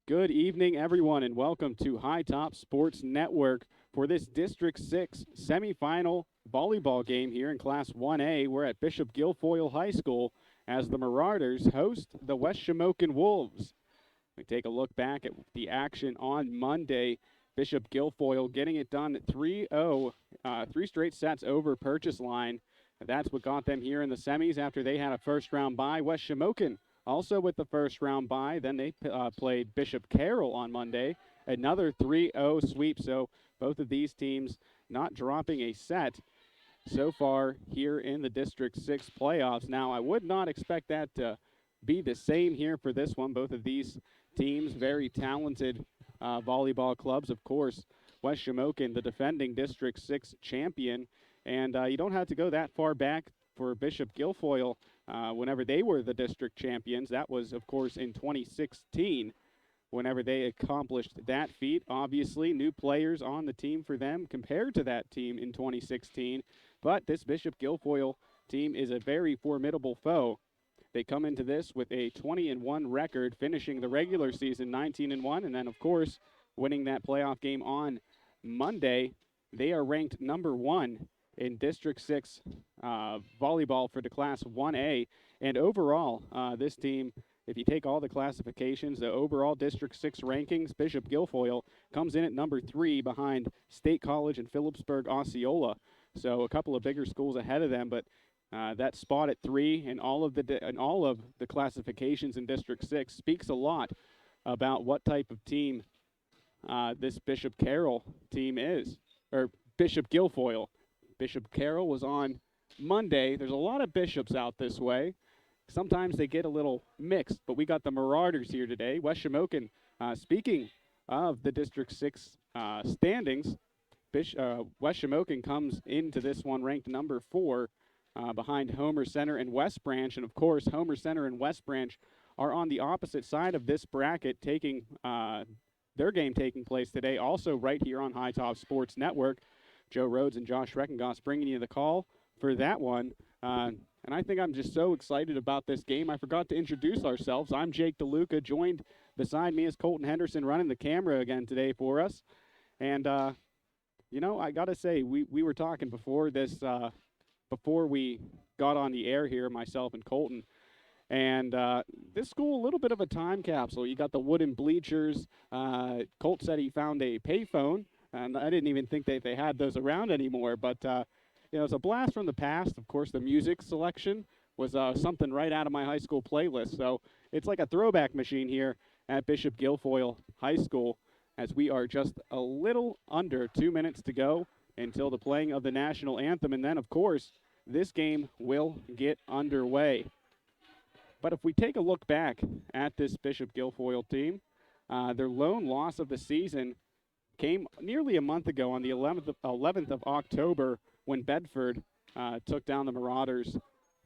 Good evening, everyone, and welcome to High Top Sports Network for this District 6 semifinal volleyball game here in Class 1A. We're at Bishop Guilfoyle High School as the Marauders host the West Shamokin Wolves. We take a look back at the action on Monday. Bishop Guilfoyle getting it done 3-0, three straight sets over purchase line. That's what got them here in the semis after they had a first-round bye. West Shamokin also with the first-round bye. Then they played Bishop Carroll on Monday, another 3-0 sweep. So both of these teams not dropping a set so far here in the District 6 playoffs. Now, I would not expect that to be the same here for this one. Both of these teams, very talented volleyball clubs. Of course, West Shamokin, the defending District 6 champion. And you don't have to go that far back for Bishop Guilfoyle whenever they were the district champions. That was, of course, in 2016 whenever they accomplished that feat. Obviously, new players on the team for them compared to that team in 2016. But this Bishop Guilfoyle team is a very formidable foe. They come into this with a 20-1 record, finishing the regular season 19-1, and then, of course, winning that playoff game on Monday. They are ranked number 1 in District 6 volleyball for the Class 1A. And overall, this team, if you take all the classifications, the overall District 6 rankings, Bishop Guilfoyle comes in at number 3 behind State College and Phillipsburg Osceola. So a couple of bigger schools ahead of them, but that spot at 3 in all of the classifications in District 6 speaks a lot about what type of team this Bishop Carroll team is, or Bishop Guilfoyle. Bishop Carroll was on Monday. There's a lot of Bishops out this way. Sometimes they get a little mixed, but we got the Marauders here today. West Shamokin, speaking of the District 6 standings, West Shamokin comes into this one ranked number 4 behind Homer Center and West Branch. And, of course, Homer Center and West Branch are on the opposite side of this bracket, taking their game taking place today, also right here on High Top Sports Network. Joe Rhodes and Josh Reckengoss bringing you the call for that one. And I think I'm just so excited about this game. I forgot to introduce ourselves. I'm Jake DeLuca. Joined beside me is Colton Henderson running the camera again today for us. And, I got to say, we were talking before this, before we got on the air here, myself and Colton. And this school, a little bit of a time capsule. You got the wooden bleachers. Colt said he found a payphone. And I didn't even think they had those around anymore. But, it's a blast from the past. Of course, the music selection was something right out of my high school playlist. So it's like a throwback machine here at Bishop Guilfoyle High School as we are just a little under 2 minutes to go until the playing of the national anthem. And then, of course, this game will get underway. But if we take a look back at this Bishop Guilfoyle team, their lone loss of the season came nearly a month ago on the 11th of October when Bedford took down the Marauders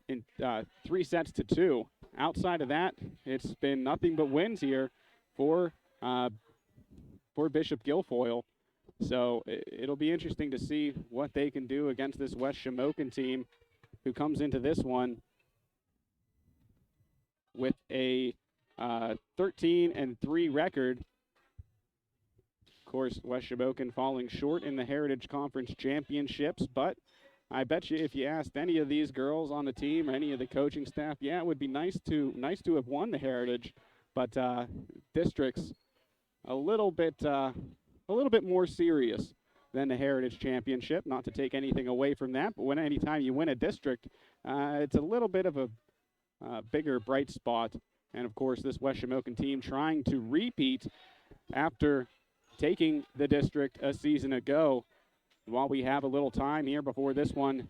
in 3-2. Outside of that, it's been nothing but wins here for Bishop Guilfoyle. So it'll be interesting to see what they can do against this West Shamokin team who comes into this one with a 13-3 record. Of course, West Shamokin falling short in the Heritage Conference Championships, but I bet you if you asked any of these girls on the team or any of the coaching staff, yeah, it would be nice to have won the Heritage, but districts a little bit more serious than the Heritage Championship. Not to take anything away from that, but anytime you win a district, it's a little bit of a bigger bright spot. And of course, this West Shamokin team trying to repeat after taking the district a season ago. While we have a little time here before this one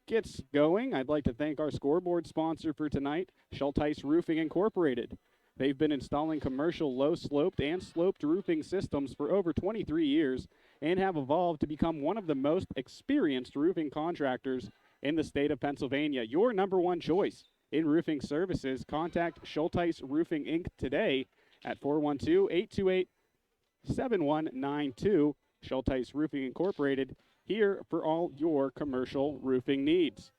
gets going, I'd like to thank our scoreboard sponsor for tonight, Schulteis Roofing Incorporated. They've been installing commercial low-sloped and sloped roofing systems for over 23 years and have evolved to become one of the most experienced roofing contractors in the state of Pennsylvania. Your number one choice in roofing services. Contact Schulteis Roofing Inc. today at 412-828-7192. Schulteis Roofing Incorporated, here for all your commercial roofing needs.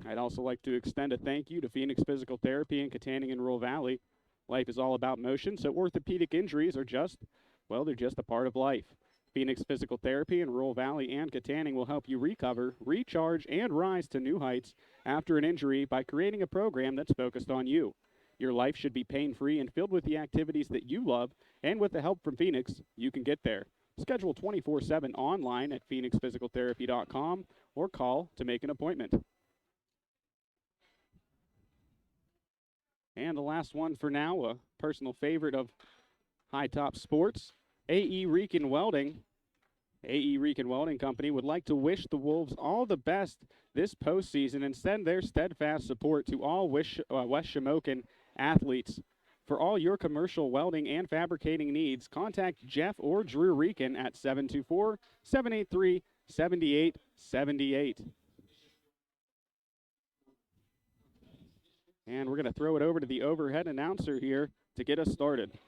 I'd also like to extend a thank you to Phoenix Physical Therapy in Katanning and Rural Valley. Life is all about motion, so orthopedic injuries are just, well, they're just a part of life. Phoenix Physical Therapy in Rural Valley and Katanning will help you recover, recharge, and rise to new heights after an injury by creating a program that's focused on you. Your life should be pain-free and filled with the activities that you love, and with the help from Phoenix, you can get there. Schedule 24/7 online at phoenixphysicaltherapy.com or call to make an appointment. And the last one for now, a personal favorite of High Top Sports, AE Rican Welding. AE Rican Welding Company would like to wish the Wolves all the best this postseason and send their steadfast support to all West Shamokin athletes. For all your commercial welding and fabricating needs, contact Jeff or Drew Rican at 724-783-7878. And we're going to throw it over to the overhead announcer here to get us started.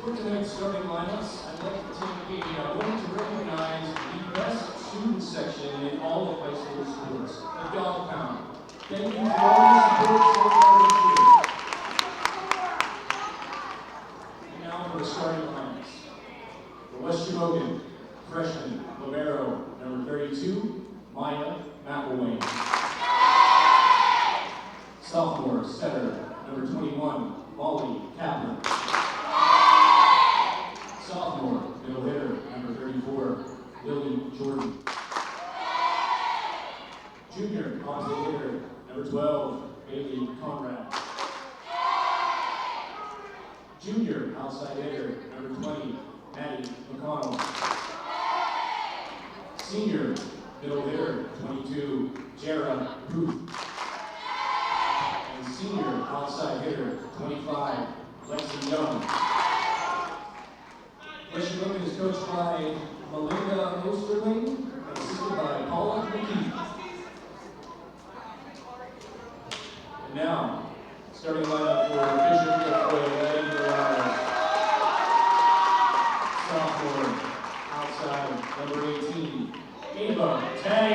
For tonight's starting lineups, I'd like to take a moment to recognize the best student section in all of high school sports, the Dog Pound. Thank you for all the support so far this year. And now for the starting lineups. For West Shamokin, freshman, libero, number 32, Maya McElwain. Sophomore, setter, number 21, Molly Kaplan. Sophomore, middle hitter, number 34, Lily Jordan. Junior, opposite hitter, number 12, Bailey Conrad. Junior, outside hitter, number 20, Maddie McConnell. Senior, middle hitter, 22, Jara Booth. And senior, outside hitter, 25, Lexi Young. West Shamokin is coached by Melinda Osterling and assisted by Paula McKee. And now, starting lineup for Bishop Guilfoyle, Eddie Morales. Sophomore, outside, number 18, Ava Tay.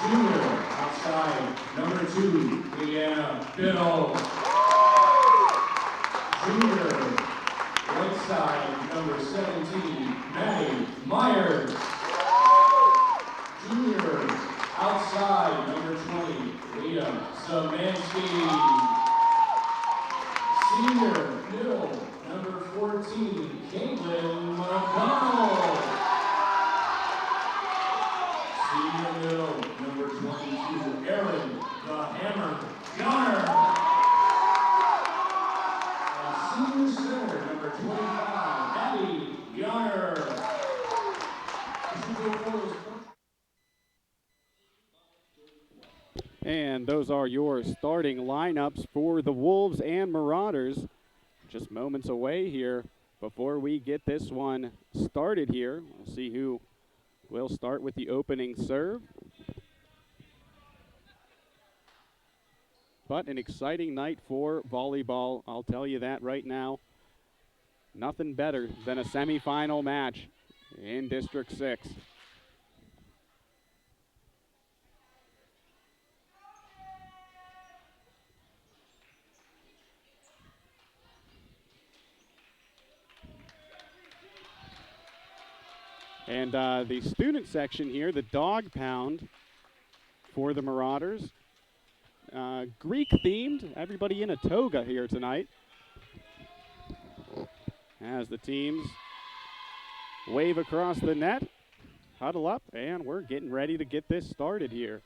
Junior, outside, number 2, Leanna Biddle. Junior, right side, number 17, Maddie Myers. Junior, outside, number 20, Leah Zamansky. Senior, middle, number 14, Caitlin McConnell. Senior middle, number 22, Erin the Hammer Gunner. Senior center, number 25, Abby Gunner. And those are your starting lineups for the Wolves and Marauders. Just moments away here before we get this one started here. We'll see who will start with the opening serve. But an exciting night for volleyball, I'll tell you that right now. Nothing better than a semifinal match in District 6. And the student section here, the dog pound for the Marauders. Greek themed, everybody in a toga here tonight. As the teams wave across the net, huddle up, and we're getting ready to get this started here.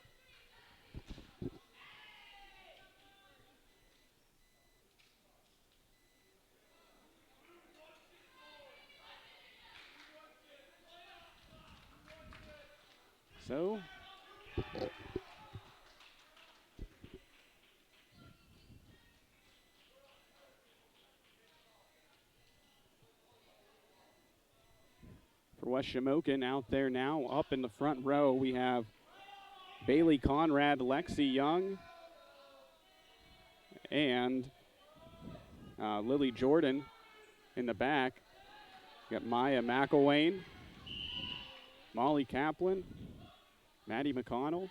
So, for West Shamokin out there now, up in the front row, we have Bailey Conrad, Lexi Young, and Lily Jordan in the back. We got Maya McElwain, Molly Kaplan, Maddie McConnell.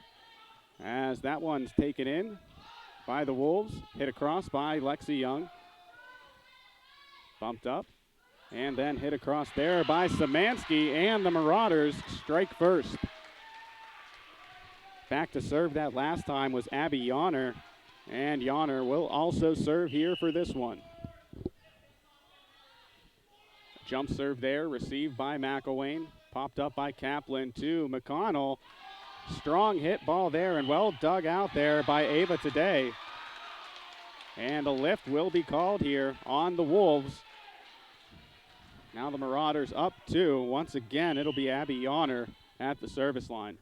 As that one's taken in by the Wolves, hit across by Lexi Young. Bumped up, and then hit across there by Szymanski, and the Marauders strike first. Back to serve that last time was Abby Yonner, and Yonner will also serve here for this one. Jump serve there, received by McElwain, popped up by Kaplan to McConnell. Strong hit ball there and well dug out there by Ava today. And a lift will be called here on the Wolves. Now the Marauders up 2. Once again, it'll be Abby Yonner at the service line.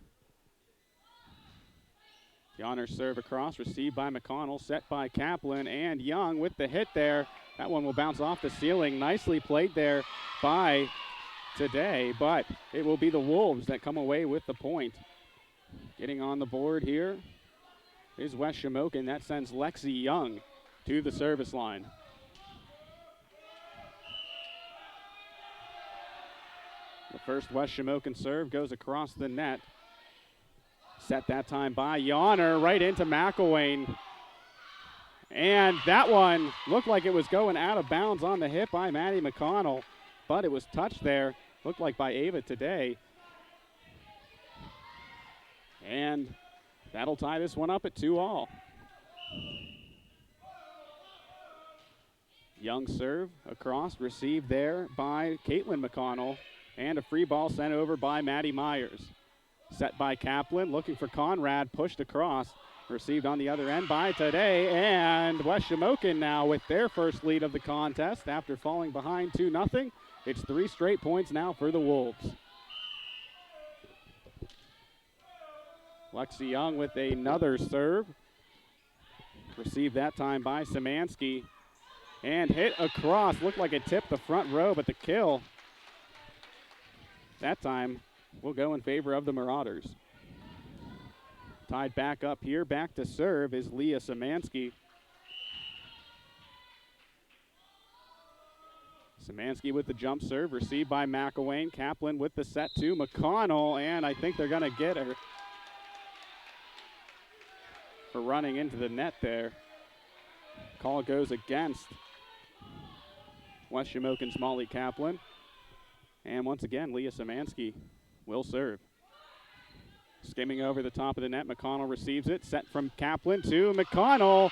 Yonner serve across, received by McConnell, set by Kaplan, and Young with the hit there. That one will bounce off the ceiling. Nicely played there by today, but it will be the Wolves that come away with the point. Getting on the board here is West Shamokin. That sends Lexi Young to the service line. The first West Shamokin serve goes across the net. Set that time by Yonner, right into McElwain. And that one looked like it was going out of bounds on the hit by Maddie McConnell, but it was touched there, looked like by Ava today. And that'll tie this one up at 2-all. Young serve across, received there by Caitlin McConnell, and a free ball sent over by Maddie Myers. Set by Kaplan, looking for Conrad, pushed across, received on the other end by today, and West Shamokin now with their first lead of the contest after falling behind 2-0. It's 3 straight points now for the Wolves. Lexi Young with another serve. Received that time by Szymanski. And hit across. Looked like it tipped the front row, but the kill that time will go in favor of the Marauders. Tied back up here. Back to serve is Leah Szymanski. Szymanski with the jump serve. Received by McElwain. Kaplan with the set to McConnell. And I think they're going to get her for running into the net there. Call goes against West Shamokin's Molly Kaplan. And once again, Leah Szymanski will serve. Skimming over the top of the net, McConnell receives it. Set from Kaplan to McConnell.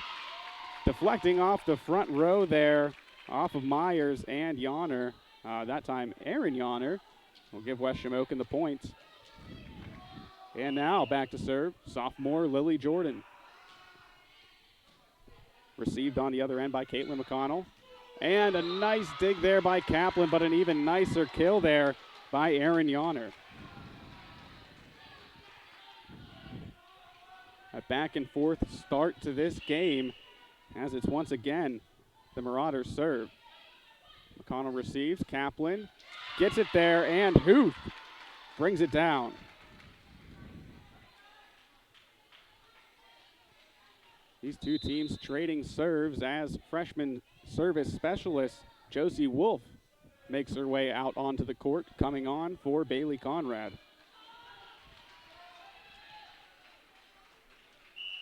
Deflecting off the front row there, off of Myers and Yonner. That time, Aaron Yonner will give West Shamokin the points. And now back to serve, sophomore Lily Jordan. Received on the other end by Caitlin McConnell. And a nice dig there by Kaplan, but an even nicer kill there by Aaron Yonner. A back and forth start to this game as it's once again the Marauders serve. McConnell receives, Kaplan gets it there, and Huth brings it down. These two teams trading serves as freshman service specialist Josie Wolf makes her way out onto the court, coming on for Bailey Conrad.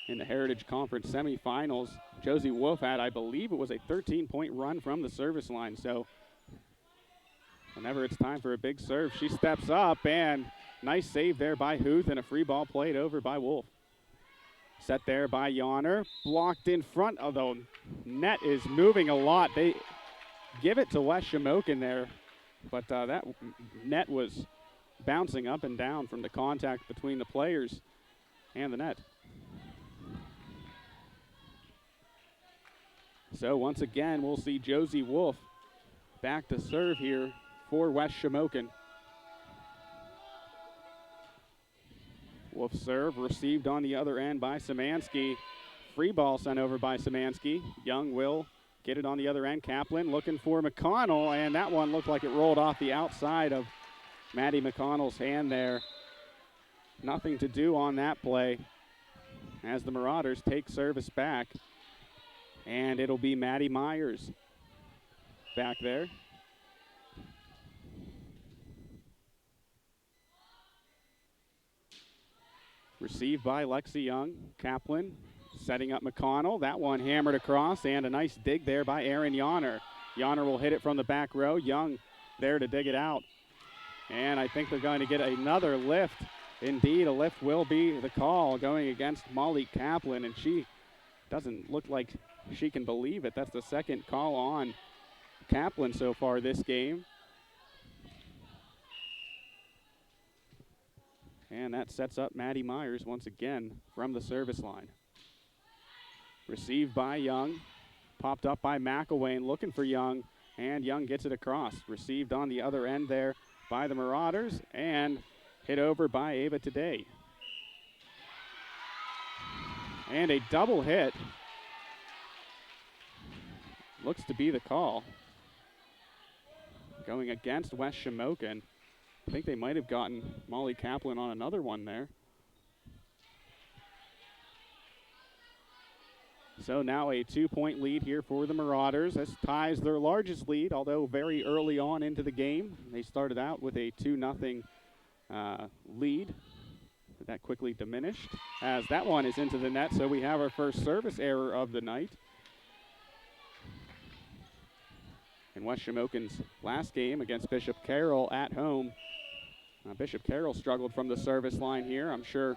In the Heritage Conference semifinals, Josie Wolf had, I believe it was a 13-point run from the service line. So whenever it's time for a big serve, she steps up, and nice save there by Huth, and a free ball played over by Wolf. Set there by Yonner, blocked in front, although net is moving a lot. They give it to Wes Shamokin there, but that net was bouncing up and down from the contact between the players and the net. So once again, we'll see Josie Wolf back to serve here for Wes Shamokin. Wolf serve received on the other end by Szymanski. Free ball sent over by Szymanski. Young will get it on the other end. Kaplan looking for McConnell, and that one looked like it rolled off the outside of Maddie McConnell's hand there. Nothing to do on that play as the Marauders take service back. And it'll be Maddie Myers back there. Received by Lexi Young. Kaplan setting up McConnell. That one hammered across, and a nice dig there by Aaron Yonner. Yonner will hit it from the back row. Young there to dig it out. And I think they're going to get another lift. Indeed, a lift will be the call going against Molly Kaplan, and she doesn't look like she can believe it. That's the second call on Kaplan so far this game. And that sets up Maddie Myers once again from the service line. Received by Young. Popped up by McElwain, looking for Young. And Young gets it across. Received on the other end there by the Marauders. And hit over by Ava Today. And a double hit. Looks to be the call. Going against Wes Shamokin. I think they might have gotten Molly Kaplan on another one there. So now a 2-point lead here for the Marauders. This ties their largest lead, although very early on into the game. They started out with a 2-0 lead. But that quickly diminished as that one is into the net. So we have our first service error of the night. In Wes Shamokin's last game against Bishop Carroll at home, Bishop Carroll struggled from the service line here. I'm sure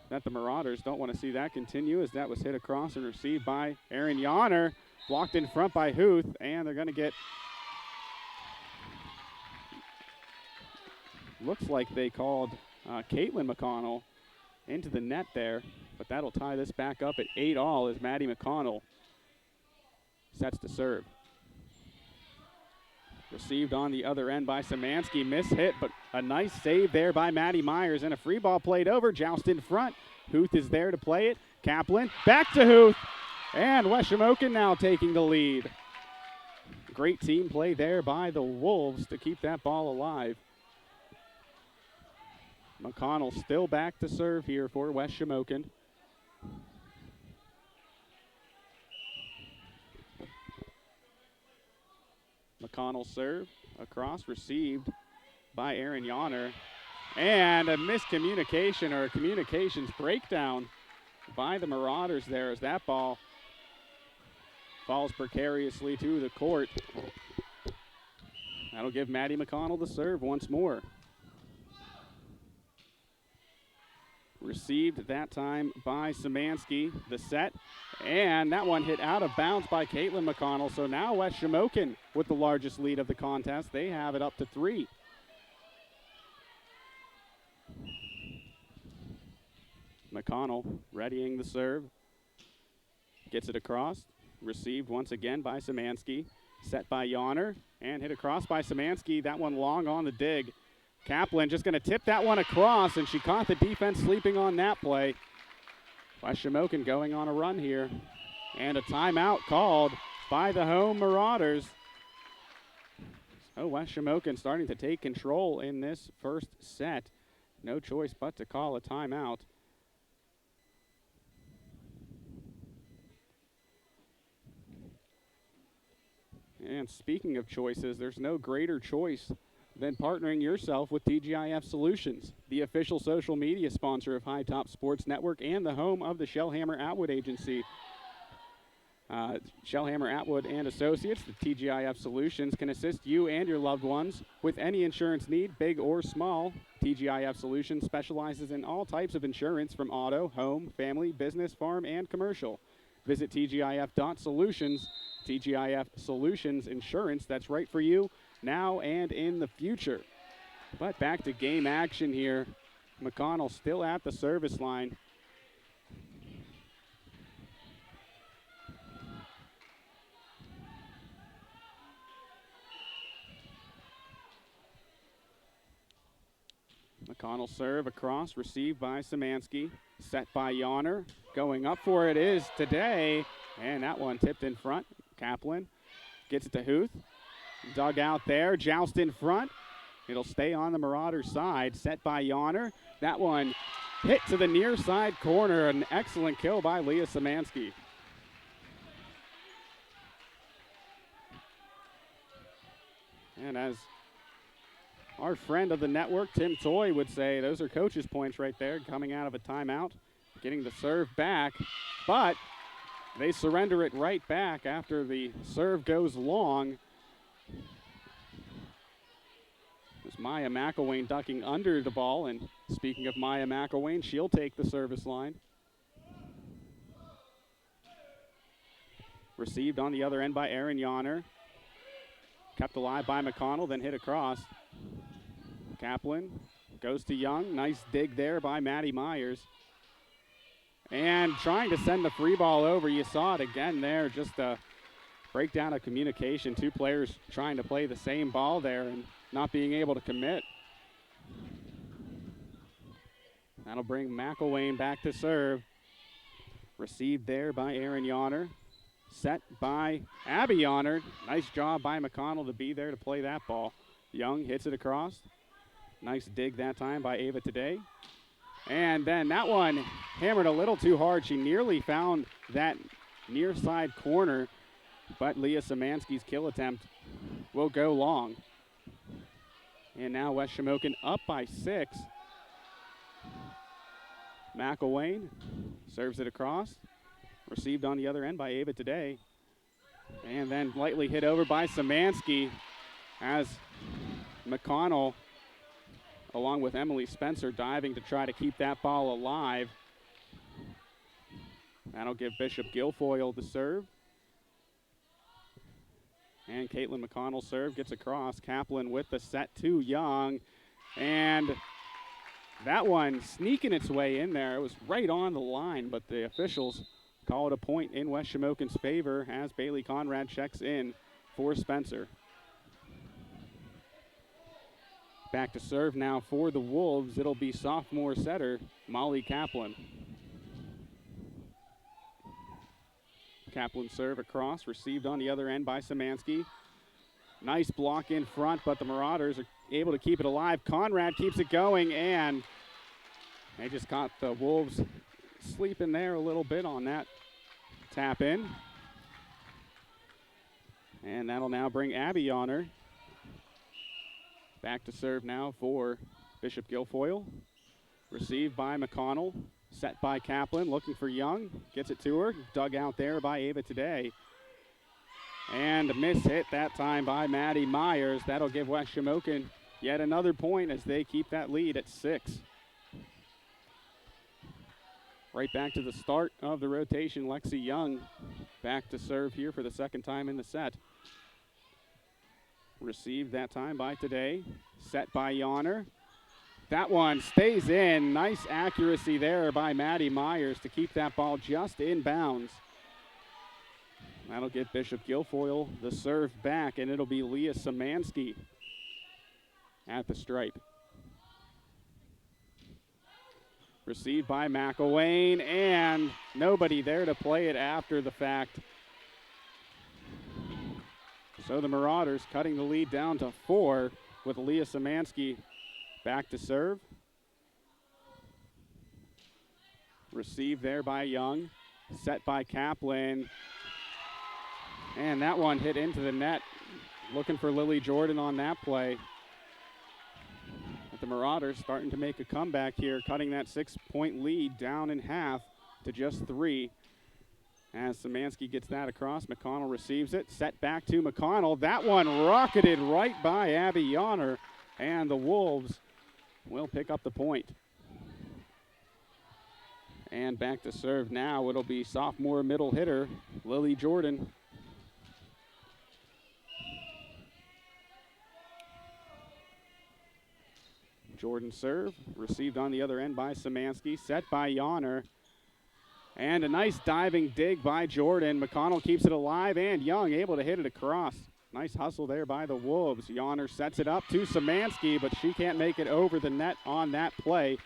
that the Marauders don't want to see that continue, as that was hit across and received by Aaron Yonner. Blocked in front by Huth, and they're going to get, looks like they called Caitlin McConnell into the net there, but that'll tie this back up at 8-all as Maddie McConnell sets to serve. Received on the other end by Szymanski. Miss hit, but a nice save there by Maddie Myers. And a free ball played over. Joust in front. Huth is there to play it. Kaplan back to Huth. And Wes Shamokin now taking the lead. Great team play there by the Wolves to keep that ball alive. McConnell still back to serve here for Wes Shamokin. McConnell serve across, received by Aaron Yonner. And a miscommunication or a communications breakdown by the Marauders there as that ball falls precariously to the court. That'll give Maddie McConnell the serve once more. Received that time by Szymanski, the set, and that one hit out of bounds by Caitlin McConnell. So now Wes Shamokin with the largest lead of the contest. They have it up to 3. McConnell readying the serve. Gets it across. Received once again by Szymanski. Set by Yonner and hit across by Szymanski. That one long on the dig. Kaplan just going to tip that one across, and she caught the defense sleeping on that play. West Shamokin going on a run here. And a timeout called by the home Marauders. So West Shamokin starting to take control in this first set. No choice but to call a timeout. And speaking of choices, there's no greater choice than partnering yourself with TGIF Solutions, the official social media sponsor of High Top Sports Network and the home of the Shellhammer Atwood Agency. Shellhammer Atwood and Associates, the TGIF Solutions, can assist you and your loved ones with any insurance need, big or small. TGIF Solutions specializes in all types of insurance from auto, home, family, business, farm, and commercial. Visit tgif.solutions. TGIF Solutions insurance that's right for you now and in the future. But back to game action here. McConnell still at the service line. McConnell serve across, received by Szymanski, set by Yonner. Going up for it is today, and that one tipped in front. Kaplan gets it to Huth. Dug out there, joust in front. It'll stay on the Marauders side, set by Yonner. That one hit to the near side corner, an excellent kill by Leah Szymanski. And as our friend of the network, Tim Toy, would say, those are coach's points right there, coming out of a timeout, getting the serve back, but they surrender it right back after the serve goes long. There's Maya McElwain ducking under the ball, and speaking of Maya McElwain, she'll take the service line. Received on the other end by Aaron Yonner. Kept alive by McConnell, then hit across. Kaplan goes to Young. Nice dig there by Maddie Myers. And trying to send the free ball over. You saw it again there, just a breakdown of communication. Two players trying to play the same ball there and not being able to commit. That'll bring McElwain back to serve. Received there by Aaron Yonner. Set by Abby Yonner. Nice job by McConnell to be there to play that ball. Young hits it across. Nice dig that time by Ava Today. And then that one hammered a little too hard. She nearly found that near side corner, but Leah Szymanski's kill attempt will go long. And now West Shamokin up by 6. McElwain serves it across. Received on the other end by Ava Today. And then lightly hit over by Szymanski as McConnell, along with Emily Spencer, diving to try to keep that ball alive. That'll give Bishop Guilfoyle the serve. And Caitlin McConnell serve, gets across. Kaplan with the set to Young. And that one sneaking its way in there. It was right on the line, but the officials call it a point in West Shamokin's favor as Bailey Conrad checks in for Spencer. Back to serve now for the Wolves. It'll be sophomore setter Molly Kaplan. Kaplan serve across, received on the other end by Szymanski. Nice block in front, but the Marauders are able to keep it alive. Conrad keeps it going, and they just caught the Wolves sleeping there a little bit on that tap in. And that'll now bring Abby Yonner back to serve now for Bishop Guilfoyle. Received by McConnell. Set by Kaplan, looking for Young. Gets it to her. Dug out there by Ava Today. And a miss hit that time by Maddie Myers. That'll give West Shamokin yet another point as they keep that lead at 6. Right back to the start of the rotation. Lexi Young back to serve here for the second time in the set. Received that time by Today. Set by Yonner. That one stays in. Nice accuracy there by Maddie Myers to keep that ball just in bounds. That'll get Bishop Guilfoyle the serve back, and it'll be Leah Szymanski at the stripe. Received by McElwain, and nobody there to play it after the fact. So the Marauders cutting the lead down to 4 with Leah Szymanski back to serve. Received there by Young, set by Kaplan. And that one hit into the net. Looking for Lily Jordan on that play. But the Marauders starting to make a comeback here, cutting that 6-point lead down in half to just 3. As Szymanski gets that across, McConnell receives it, set back to McConnell. That one rocketed right by Abby Yonner, and the Wolves will pick up the point. And back to serve now, it'll be sophomore middle hitter, Lily Jordan. Jordan serve, received on the other end by Szymanski, set by Yonner. And a nice diving dig by Jordan. McConnell keeps it alive, and Young able to hit it across. Nice hustle there by the Wolves. Yonner sets it up to Szymanski, but she can't make it over the net on that play.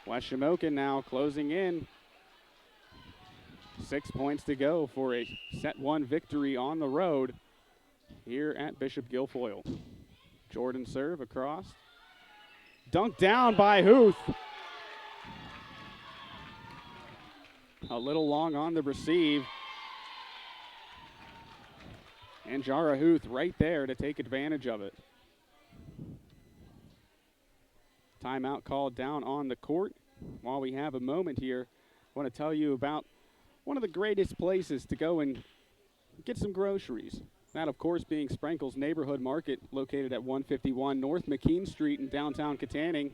West Shamokin now closing in. 6 points to go for a set 1 victory on the road here at Bishop Guilfoyle. Jordan serve across. Dunked down by Huth. A little long on the receive. And Jara Huth right there to take advantage of it. Timeout called down on the court. While we have a moment here, I want to tell you about one of the greatest places to go and get some groceries. That, of course, being Sprinkle's Neighborhood Market, located at 151 North McKean Street in downtown Katanning.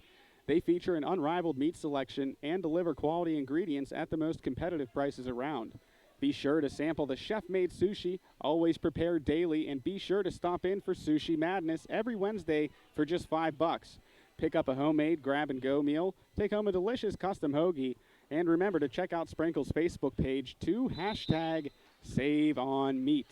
They feature an unrivaled meat selection and deliver quality ingredients at the most competitive prices around. Be sure to sample the chef-made sushi, always prepared daily, and be sure to stop in for Sushi Madness every Wednesday for just $5. Pick up a homemade grab-and-go meal, take home a delicious custom hoagie, and remember to check out Sprinkle's Facebook page to #SaveOnMeat.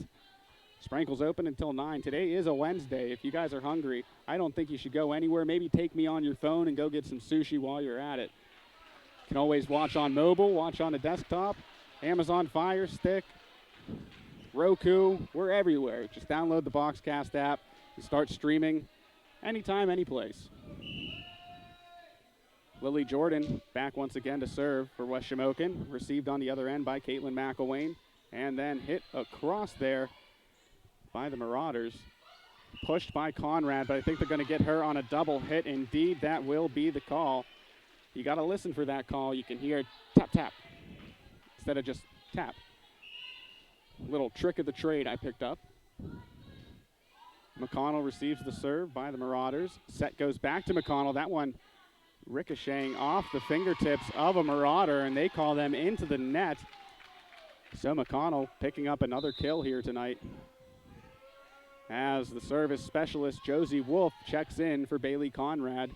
Sprinkle's open until 9. Today is a Wednesday. If you guys are hungry, I don't think you should go anywhere. Maybe take me on your phone and go get some sushi while you're at it. You can always watch on mobile, watch on a desktop, Amazon Fire Stick, Roku. We're everywhere. Just download the Boxcast app and start streaming anytime, anyplace. Lily Jordan back once again to serve for West Shamokin. Received on the other end by Caitlin McElwain. And then hit across there by the Marauders. Pushed by Conrad, but I think they're going to get her on a double hit. Indeed, that will be the call. You got to listen for that call. You can hear tap, tap, instead of just tap. Little trick of the trade I picked up. McConnell receives the serve by the Marauders. Set goes back to McConnell. That one ricocheting off the fingertips of a Marauder, and they call them into the net. So McConnell picking up another kill here tonight, as the service specialist Josie Wolf checks in for Bailey Conrad.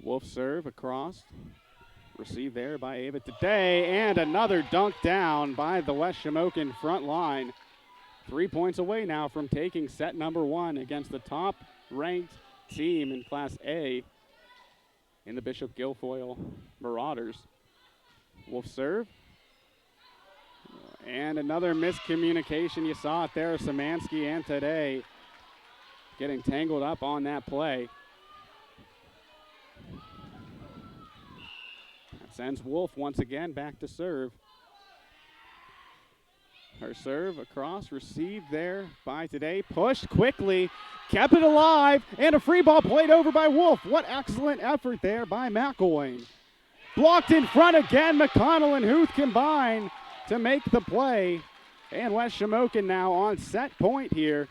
Wolf serve across. Received there by Ava Today, and another dunk down by the West Shamokin front line. 3 points away now from taking set number 1 against the top-ranked team in Class A in the Bishop Guilfoyle Marauders. Wolf serve. And another miscommunication. You saw it there. Szymanski and Today getting tangled up on that play. That sends Wolf once again back to serve. Her serve across, received there by Today, pushed quickly, kept it alive, and a free ball played over by Wolf. What excellent effort there by McElwain. Blocked in front again, McConnell and Huth combine to make the play. And West Shamokin now on set point here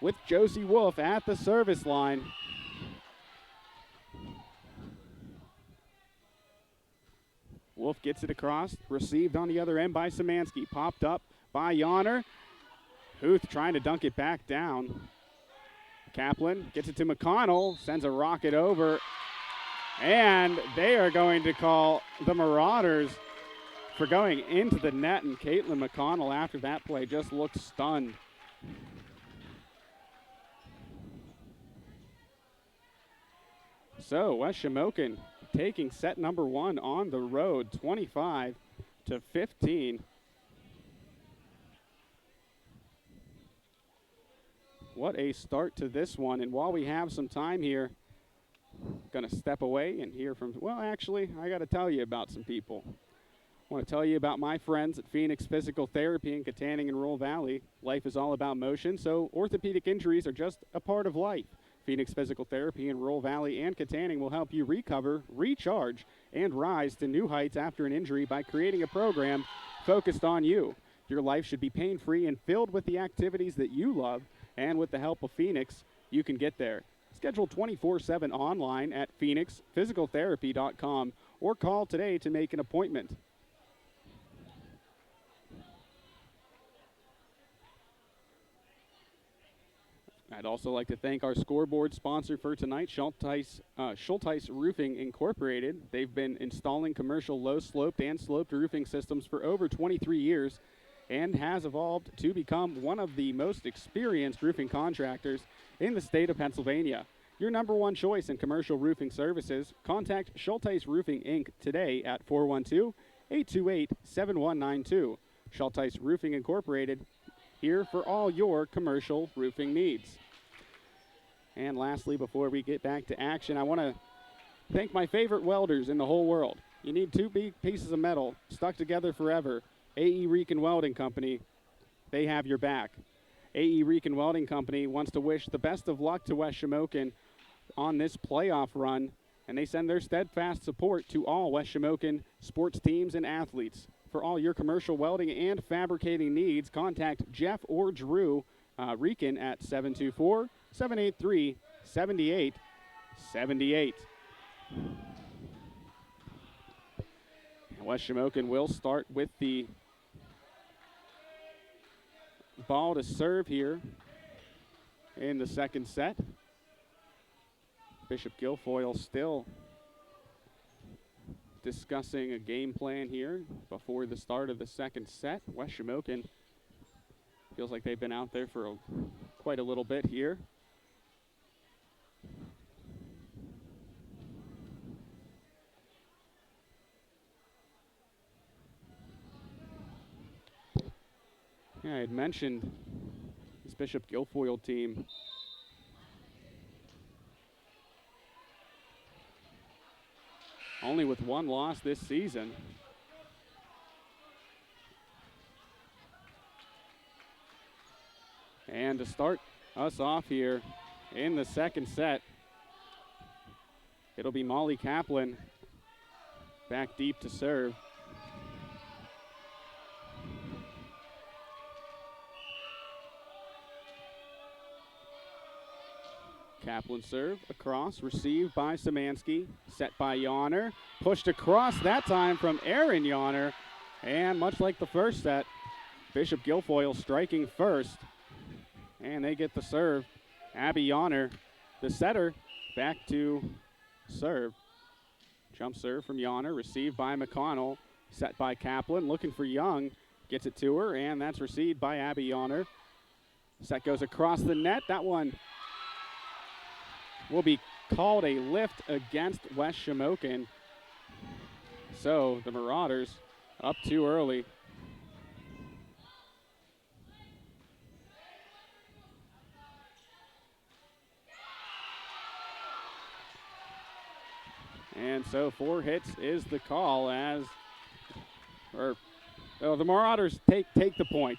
with Josie Wolf at the service line. Wolf gets it across, received on the other end by Szymanski, popped up by Yonner. Huth trying to dunk it back down. Kaplan gets it to McConnell, sends a rocket over, and they are going to call the Marauders for going into the net, and Caitlin McConnell after that play just looked stunned. So West Shamokin taking set number 1 on the road, 25-15. What a start to this one. And while we have some time here, going to step away and hear from, well, actually, I got to tell you about some people. I want to tell you about my friends at Phoenix Physical Therapy in Katanning and Roll Valley. Life is all about motion, so orthopedic injuries are just a part of life. Phoenix Physical Therapy in Roll Valley and Katanning will help you recover, recharge, and rise to new heights after an injury by creating a program focused on you. Your life should be pain-free and filled with the activities that you love, and with the help of Phoenix, you can get there. Schedule 24/7 online at phoenixphysicaltherapy.com or call today to make an appointment. I'd also like to thank our scoreboard sponsor for tonight, Schulteis Roofing Incorporated. They've been installing commercial low-sloped and sloped roofing systems for over 23 years and has evolved to become one of the most experienced roofing contractors in the state of Pennsylvania. Your number one choice in commercial roofing services. Contact Schulteis Roofing, Inc. today at 412-828-7192. Schulteis Roofing Incorporated, here for all your commercial roofing needs. And lastly, before we get back to action, I want to thank my favorite welders in the whole world. You need two big pieces of metal stuck together forever. A.E. Rican Welding Company, they have your back. A.E. Rican Welding Company wants to wish the best of luck to West Shamokin on this playoff run, and they send their steadfast support to all West Shamokin sports teams and athletes. For all your commercial welding and fabricating needs, contact Jeff or Drew Rican at 724-783-7878. West Shamokin will start with the ball to serve here in the second set. Bishop Guilfoyle still discussing a game plan here before the start of the second set. West Shamokin feels like they've been out there for quite a little bit here. Yeah, I had mentioned this Bishop Guilfoyle team only with one loss this season. And to start us off here in the second set, it'll be Molly Kaplan back deep to serve. Kaplan serve across, received by Szymanski, set by Yonner, pushed across that time from Aaron Yonner, and much like the first set, Bishop Guilfoyle striking first, and they get the serve. Abby Yonner, the setter, back to serve. Jump serve from Yonner, received by McConnell, set by Kaplan, looking for Young, gets it to her, and that's received by Abby Yonner. Set goes across the net, that one will be called a lift against West Shamokin. So the Marauders up too early. And so 4 hits is the call the Marauders take the point.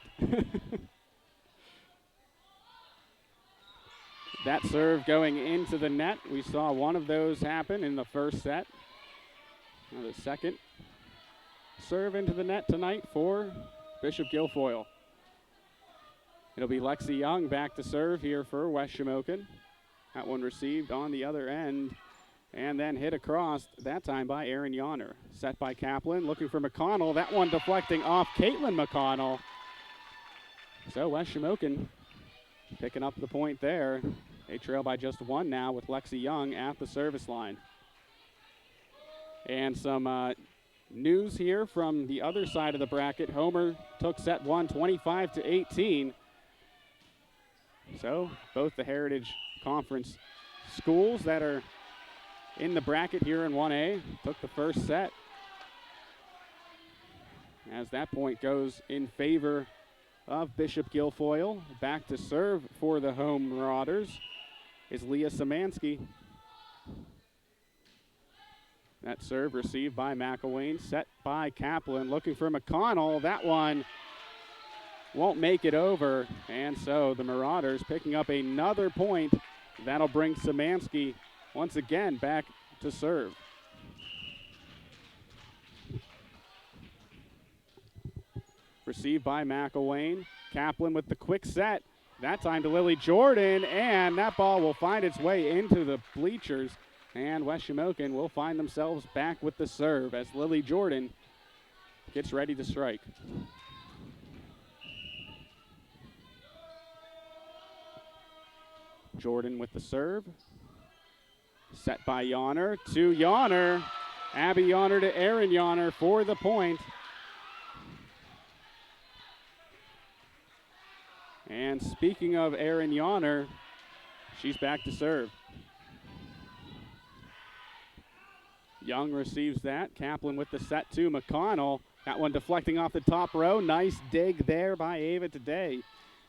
That serve going into the net. We saw one of those happen in the first set. Now the second serve into the net tonight for Bishop Guilfoyle. It'll be Lexi Young back to serve here for West Shamokin. That one received on the other end and then hit across, that time by Aaron Yonner. Set by Kaplan, looking for McConnell. That one deflecting off Caitlin McConnell. So West Shamokin picking up the point there. They trail by just 1 now with Lexi Young at the service line. And some news here from the other side of the bracket. Homer took set one 25-18. So both the Heritage Conference schools that are in the bracket here in 1A took the first set, as that point goes in favor of Bishop Guilfoyle. Back to serve for the home Marauders is Leah Szymanski. That serve received by McElwain, set by Kaplan, looking for McConnell. That one won't make it over, and so the Marauders picking up another point. That'll bring Szymanski once again back to serve. Received by McElwain. Kaplan with the quick set. That time to Lily Jordan, and that ball will find its way into the bleachers. And West Shamokin will find themselves back with the serve as Lily Jordan gets ready to strike. Jordan with the serve. Set by Yonner to Yonner. Abby Yonner to Aaron Yonner for the point. And speaking of Aaron Yonner, she's back to serve. Young receives that. Kaplan with the set to McConnell. That one deflecting off the top row. Nice dig there by Ava today.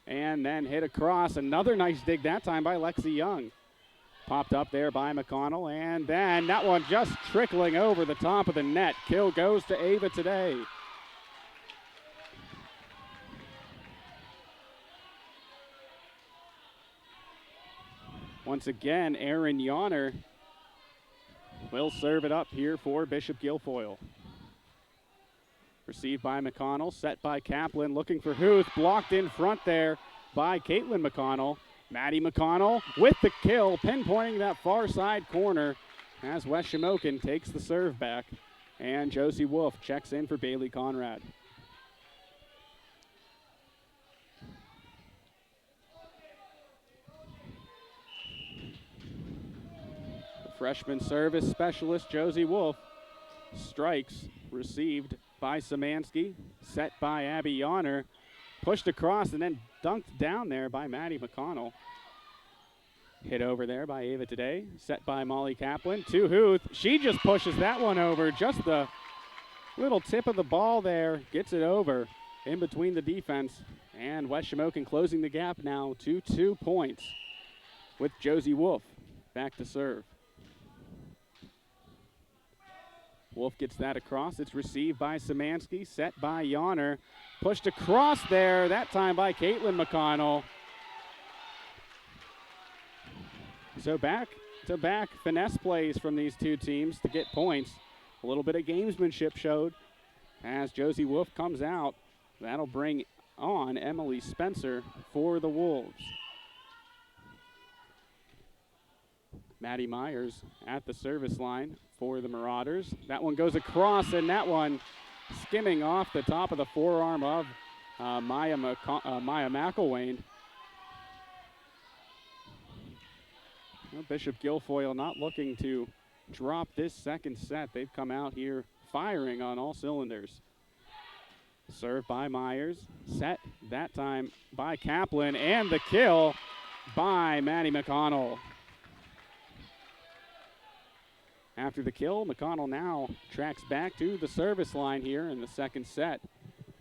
And then hit across. Another nice dig that time by Lexi Young. Popped up there by McConnell. And then that one just trickling over the top of the net. Kill goes to Ava today. Once again, Aaron Yonner will serve it up here for Bishop Guilfoyle. Received by McConnell, set by Kaplan, looking for Huth, blocked in front there by Caitlin McConnell. Maddie McConnell with the kill, pinpointing that far side corner as West Shamokin takes the serve back. And Josie Wolf checks in for Bailey Conrad. Freshman service specialist Josie Wolf strikes, received by Szymanski, set by Abby Yonner, pushed across and then dunked down there by Maddie McConnell. Hit over there by Ava today, set by Molly Kaplan to Huth. She just pushes that one over, just the little tip of the ball there, gets it over in between the defense, and West Shamokin closing the gap now to 2 points with Josie Wolf back to serve. Wolf gets that across. It's received by Szymanski, set by Yonner. Pushed across there, that time by Caitlin McConnell. So back-to-back finesse plays from these two teams to get points. A little bit of gamesmanship showed as Josie Wolf comes out. That'll bring on Emily Spencer for the Wolves. Maddie Myers at the service line for the Marauders. That one goes across, and that one skimming off the top of the forearm of Maya McElwain. Well, Bishop Guilfoyle not looking to drop this second set. They've come out here firing on all cylinders. Served by Myers, set that time by Kaplan, and the kill by Maddie McConnell. After the kill, McConnell now tracks back to the service line here in the second set.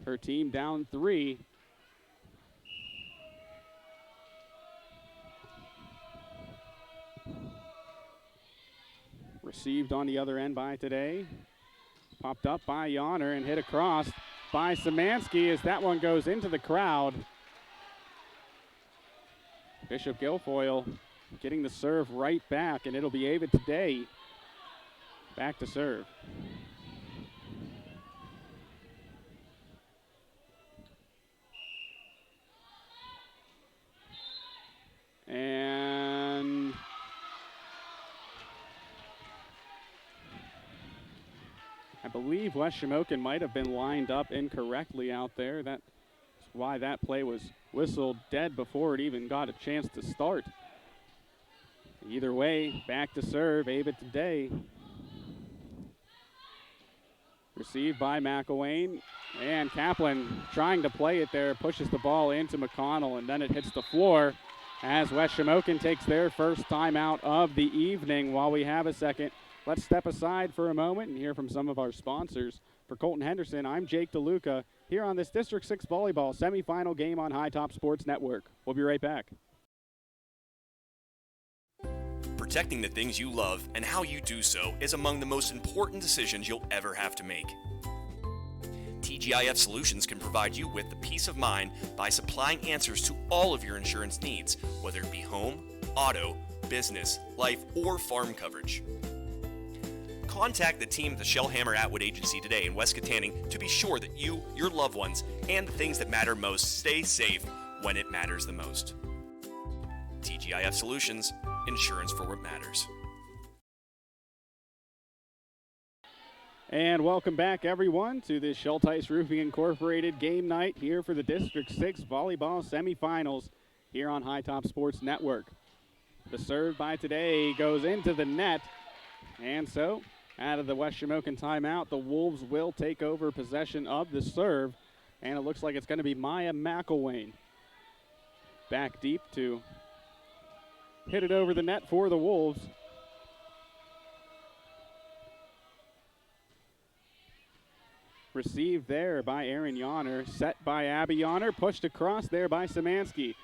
Her team down 3. Received on the other end by today. Popped up by Yonner and hit across by Szymanski as that one goes into the crowd. Bishop Guilfoyle getting the serve right back, and it'll be Ava today back to serve. And I believe West Shamokin might have been lined up incorrectly out there. That's why that play was whistled dead before it even got a chance to start. Either way, back to serve, Ava today. Received by McElwain, and Kaplan trying to play it there, pushes the ball into McConnell, and then it hits the floor as West Shamokin takes their first timeout of the evening. While we have a second, let's step aside for a moment and hear from some of our sponsors. For Colton Henderson, I'm Jake DeLuca here on this District 6 volleyball semifinal game on High Top Sports Network. We'll be right back. Protecting the things you love and how you do so is among the most important decisions you'll ever have to make. TGIF Solutions can provide you with the peace of mind by supplying answers to all of your insurance needs, whether it be home, auto, business, life, or farm coverage. Contact the team at the Shellhammer Atwood Agency today in West Katanning to be sure that you, your loved ones, and the things that matter most stay safe when it matters the most. TGIF Solutions, insurance for what matters. And welcome back, everyone, to this Schulteis Roofing Incorporated game night here for the District 6 volleyball semifinals here on High Top Sports Network. The serve by today goes into the net, and so out of the West Shamokin timeout, the Wolves will take over possession of the serve, and it looks like it's going to be Maya McElwain back deep to hit it over the net for the Wolves. Received there by Erin Yonner, set by Abby Yonner, pushed across there by Szymanski.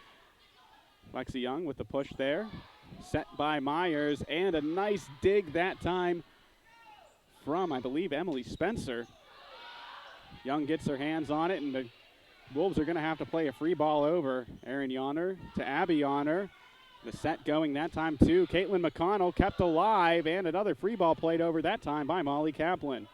Lexi Young with the push there, set by Myers, and a nice dig that time from, I believe, Emily Spencer. Young gets her hands on it, and the Wolves are going to have to play a free ball over. Erin Yonner to Abby Yonner. The set going that time to Caitlin McConnell, kept alive, and another free ball played over that time by Molly Kaplan.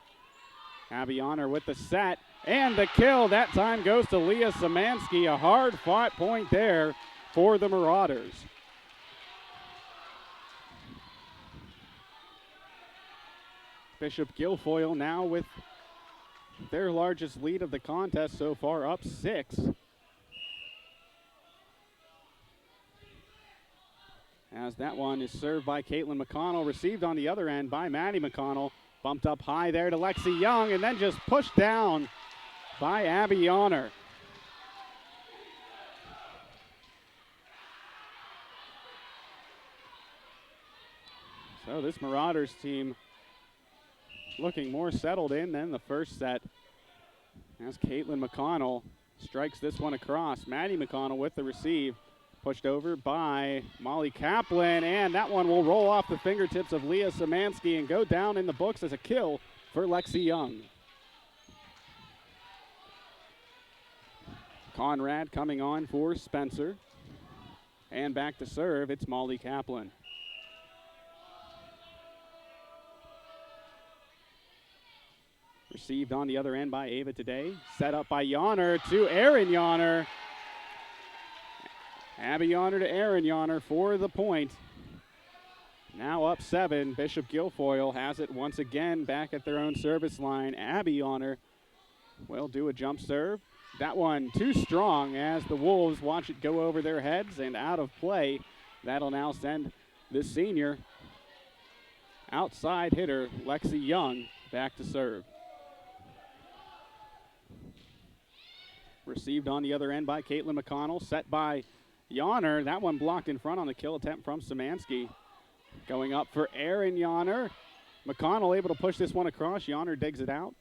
Abby Yonner with the set, and the kill that time goes to Leah Szymanski. A hard-fought point there for the Marauders. Bishop Guilfoyle now with their largest lead of the contest so far, up 6. As that one is served by Caitlin McConnell, received on the other end by Maddie McConnell. Bumped up high there to Lexi Young, and then just pushed down by Abby Yonner. So this Marauders team looking more settled in than the first set, as Caitlin McConnell strikes this one across. Maddie McConnell with the receive. Pushed over by Molly Kaplan, and that one will roll off the fingertips of Leah Szymanski and go down in the books as a kill for Lexi Young. Conrad coming on for Spencer. And back to serve, it's Molly Kaplan. Received on the other end by Ava today. Set up by Yonner to Erin Yonner. Abby Yonner to Erin Yonner for the point. Now up 7. Bishop Guilfoyle has it once again back at their own service line. Abby Yonner will do a jump serve. That one too strong as the Wolves watch it go over their heads and out of play. That'll now send the senior outside hitter Lexi Young back to serve. Received on the other end by Caitlin McConnell, set by Yonner. That one blocked in front on the kill attempt from Szymanski. Going up for Erin Yonner. McConnell able to push this one across. Yonner digs it out.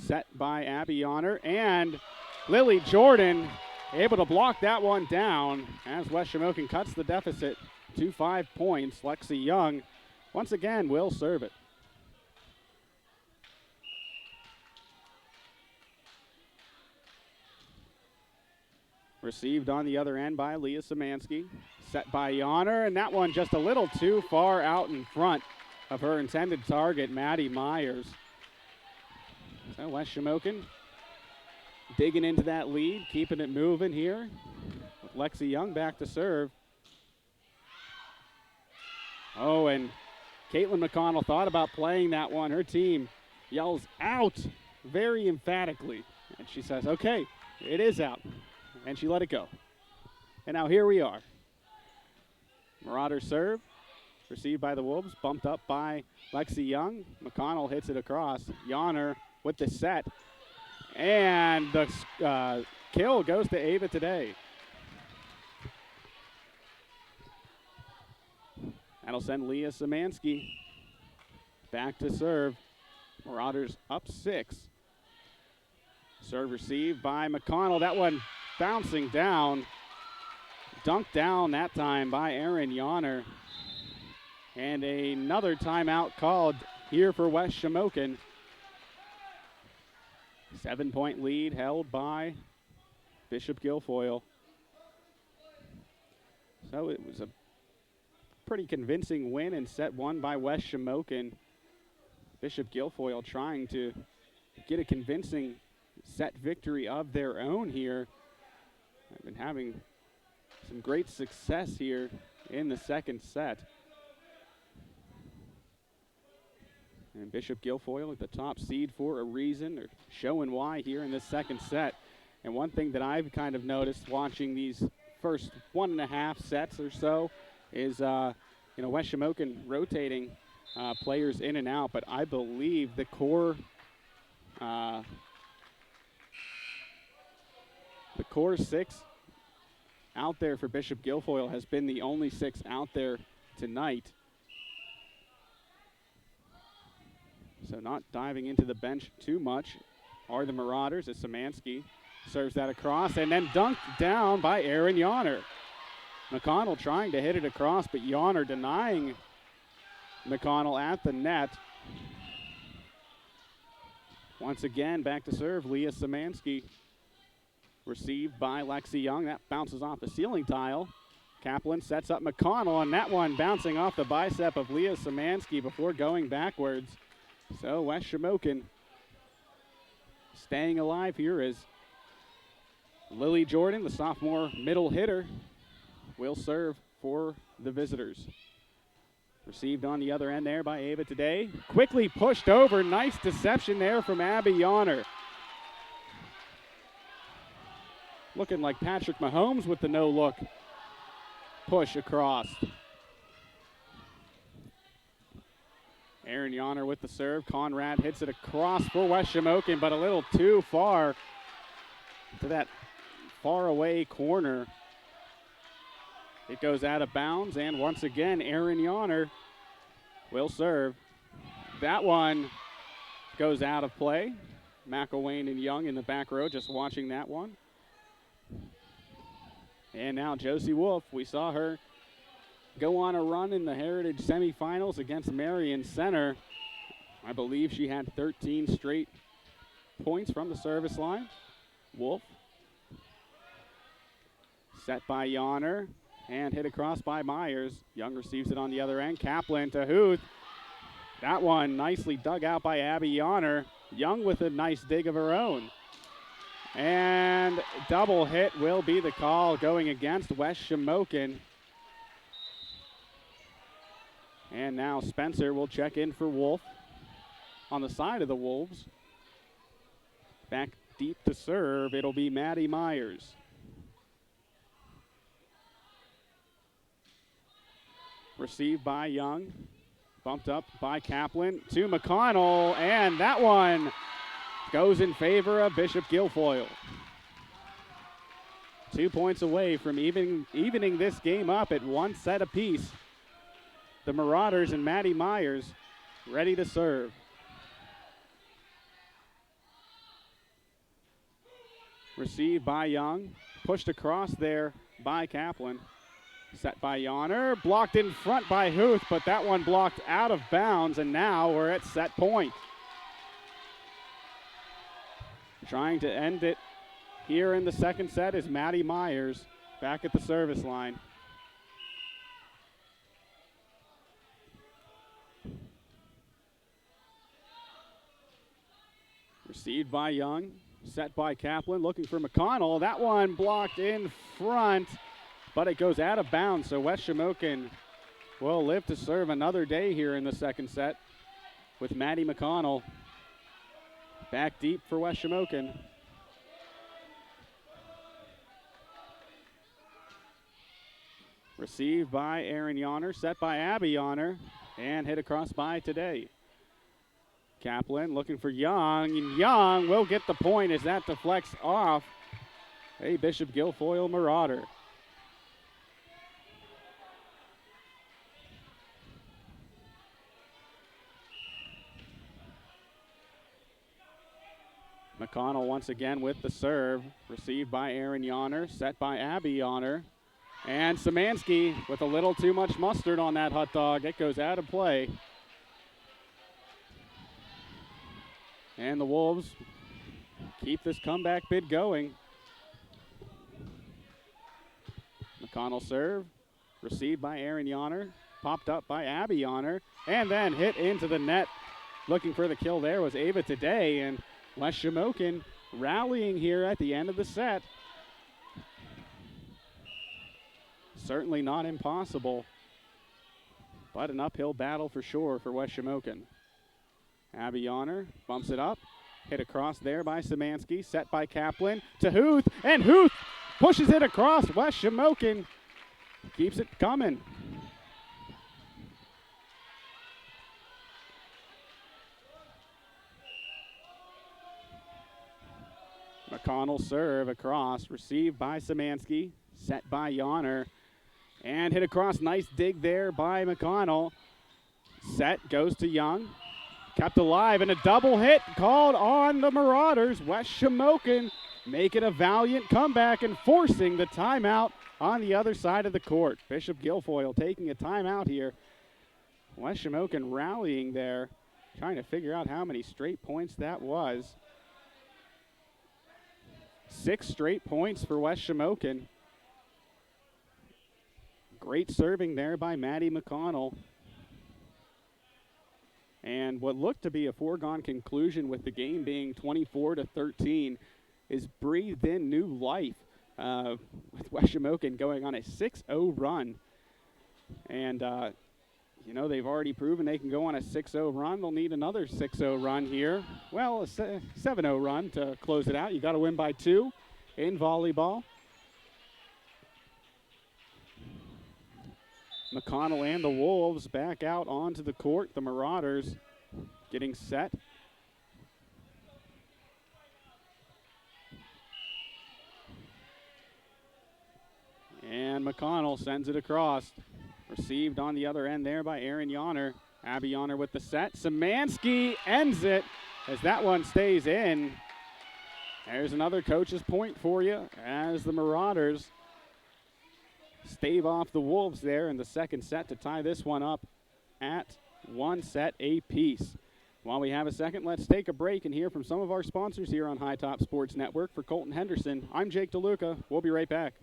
Set by Abby Yonner. And Lily Jordan able to block that one down as West Shamokin cuts the deficit to 5 points. Lexi Young once again will serve it. Received on the other end by Leah Szymanski. Set by Yonner, and that one just a little too far out in front of her intended target, Maddie Myers. So West Shamokin digging into that lead, keeping it moving here. With Lexi Young back to serve. Oh, and Caitlin McConnell thought about playing that one. Her team yells out very emphatically. And she says, okay, it is out. And she let it go. And now here we are. Marauder serve, received by the Wolves, bumped up by Lexi Young. McConnell hits it across. Yonner with the set. And the kill goes to Ava Today. That'll send Leah Szymanski back to serve. Marauders up 6. Serve received by McConnell. That one bouncing down. Dunked down that time by Erin Yonner. And another timeout called here for West Shamokin. 7-point lead held by Bishop Guilfoyle. So it was a pretty convincing win in set 1 by West Shamokin. Bishop Guilfoyle trying to get a convincing set victory of their own here. I've been having some great success here in the second set. And Bishop Guilfoyle at the top seed for a reason, or showing why here in this second set. And one thing that I've kind of noticed watching these first 1.5 sets or so is, West Shamokin rotating players in and out, but I believe the core six out there for Bishop Guilfoyle has been the only 6 out there tonight. So not diving into the bench too much are the Marauders as Szymanski serves that across and then dunked down by Erin Yonner. McConnell trying to hit it across, but Yonner denying McConnell at the net. Once again, back to serve, Leah Szymanski. Received by Lexi Young. That bounces off the ceiling tile. Kaplan sets up McConnell, and that one bouncing off the bicep of Leah Szymanski before going backwards. So West Shamokin staying alive here as Lily Jordan, the sophomore middle hitter, will serve for the visitors. Received on the other end there by Ava Today. Quickly pushed over. Nice deception there from Abby Yonner. Looking like Patrick Mahomes with the no-look push across. Erin Yonner with the serve. Conrad hits it across for West Shamokin, but a little too far to that far away corner. It goes out of bounds, and once again, Erin Yonner will serve. That one goes out of play. McElwain and Young in the back row just watching that one. And now Josie Wolf, we saw her go on a run in the Heritage semifinals against Marion Center. I believe she had 13 straight points from the service line. Wolf set by Yonner and hit across by Myers. Young receives it on the other end. Kaplan to Huth. That one nicely dug out by Abby Yonner. Young with a nice dig of her own. And double hit will be the call going against West Shamokin. And now Spencer will check in for Wolf on the side of the Wolves. Back deep to serve, it'll be Maddie Myers. Received by Young, bumped up by Kaplan to McConnell, and that one goes in favor of Bishop Guilfoyle. 2 points away from evening this game up at 1 set apiece. The Marauders and Maddie Myers ready to serve. Received by Young, pushed across there by Kaplan. Set by Yonner, blocked in front by Huth, but that one blocked out of bounds, and now we're at set point. Trying to end it here in the second set is Maddie Myers back at the service line. Received by Young, set by Kaplan, looking for McConnell. That one blocked in front, but it goes out of bounds, so West Shamokin will live to serve another day here in the second set with Maddie McConnell back deep for West Shamokin. Received by Erin Yonner, set by Abby Yonner, and hit across by Today. Kaplan looking for Young, and Young will get the point as that deflects off a Bishop Guilfoyle Marauder. McConnell once again with the serve, received by Aaron Yonner, set by Abby Yonner. And Szymanski with a little too much mustard on that hot dog. It goes out of play. And the Wolves keep this comeback bid going. McConnell serve, received by Aaron Yonner, popped up by Abby Yonner, and then hit into the net. Looking for the kill there was Ava Today, and West Shamokin rallying here at the end of the set. Certainly not impossible, but an uphill battle for sure for West Shamokin. Abby Yonner bumps it up, hit across there by Szymanski, set by Kaplan to Huth, and Huth pushes it across. West Shamokin keeps it coming. McConnell serve across, received by Szymanski, set by Yonner, and hit across. Nice dig there by McConnell. Set goes to Young, kept alive, and a double hit called on the Marauders. West Shamokin making a valiant comeback and forcing the timeout on the other side of the court. Bishop Guilfoyle taking a timeout here. West Shamokin rallying there, trying to figure out how many straight points that was. 6 straight points for West Shamokin. Great serving there by Maddie McConnell. And what looked to be a foregone conclusion with the game being 24-13 is breathed in new life with West Shamokin going on a 6-0 run. And, they've already proven they can go on a 6-0 run. They'll need another 6-0 run here. Well, a 7-0 run to close it out. You got to win by 2 in volleyball. McConnell and the Wolves back out onto the court. The Marauders getting set. And McConnell sends it across. Received on the other end there by Aaron Yonner. Abby Yonner with the set. Szymanski ends it as that one stays in. There's another coach's point for you as the Marauders stave off the Wolves there in the second set to tie this one up at 1 set apiece. While we have a second, let's take a break and hear from some of our sponsors here on High Top Sports Network. For Colton Henderson, I'm Jake DeLuca. We'll be right back.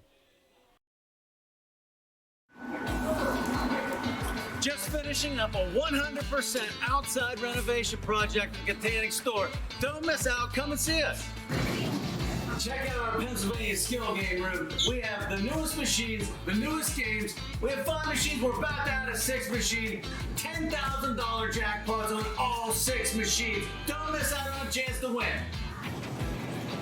Just finishing up a 100% outside renovation project at the Catanic store. Don't miss out. Come and see us. Check out our Pennsylvania skill game room. We have the newest machines, the newest games. We have 5 machines. We're about to add a 6th machine. $10,000 jackpots on all 6 machines. Don't miss out on a chance to win.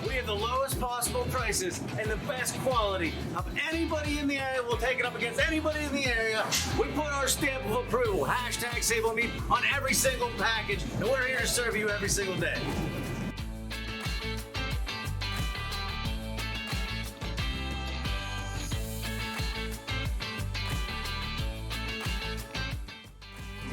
We have the lowest possible prices and the best quality of anybody in the area. We'll take it up against anybody in the area. We put our stamp of approval, hashtag Sable Meat, on every single package, and we're here to serve you every single day.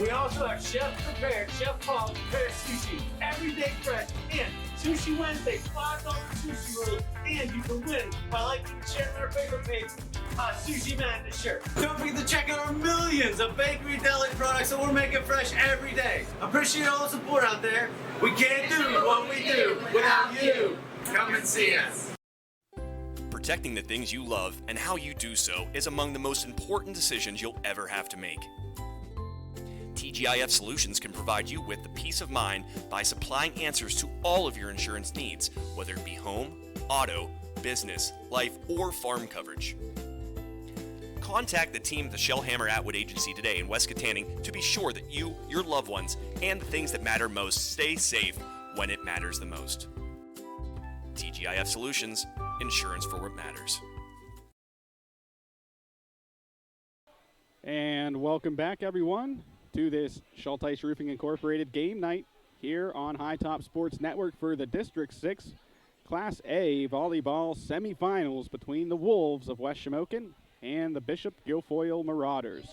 We also have chef-prepared, chef-prepared sushi, everyday fresh, and Sushi Wednesday, $5 sushi rolls, and you can win by liking and sharing our favorite page, Sushi Madness shirt. Don't forget to check out our millions of bakery deli products that we're making fresh every day. Appreciate all the support out there. We can't do what we do without you. Come and see us. Protecting the things you love and how you do so is among the most important decisions you'll ever have to make. TGIF Solutions can provide you with the peace of mind by supplying answers to all of your insurance needs, whether it be home, auto, business, life, or farm coverage. Contact the team at the Shellhammer Atwood Agency today in West Katanning to be sure that you, your loved ones, and the things that matter most stay safe when it matters the most. TGIF Solutions, insurance for what matters. And welcome back, everyone, to this Schulteis Roofing Incorporated game night here on High Top Sports Network for the District 6 Class A volleyball semifinals between the Wolves of West Shamokin and the Bishop Guilfoyle Marauders.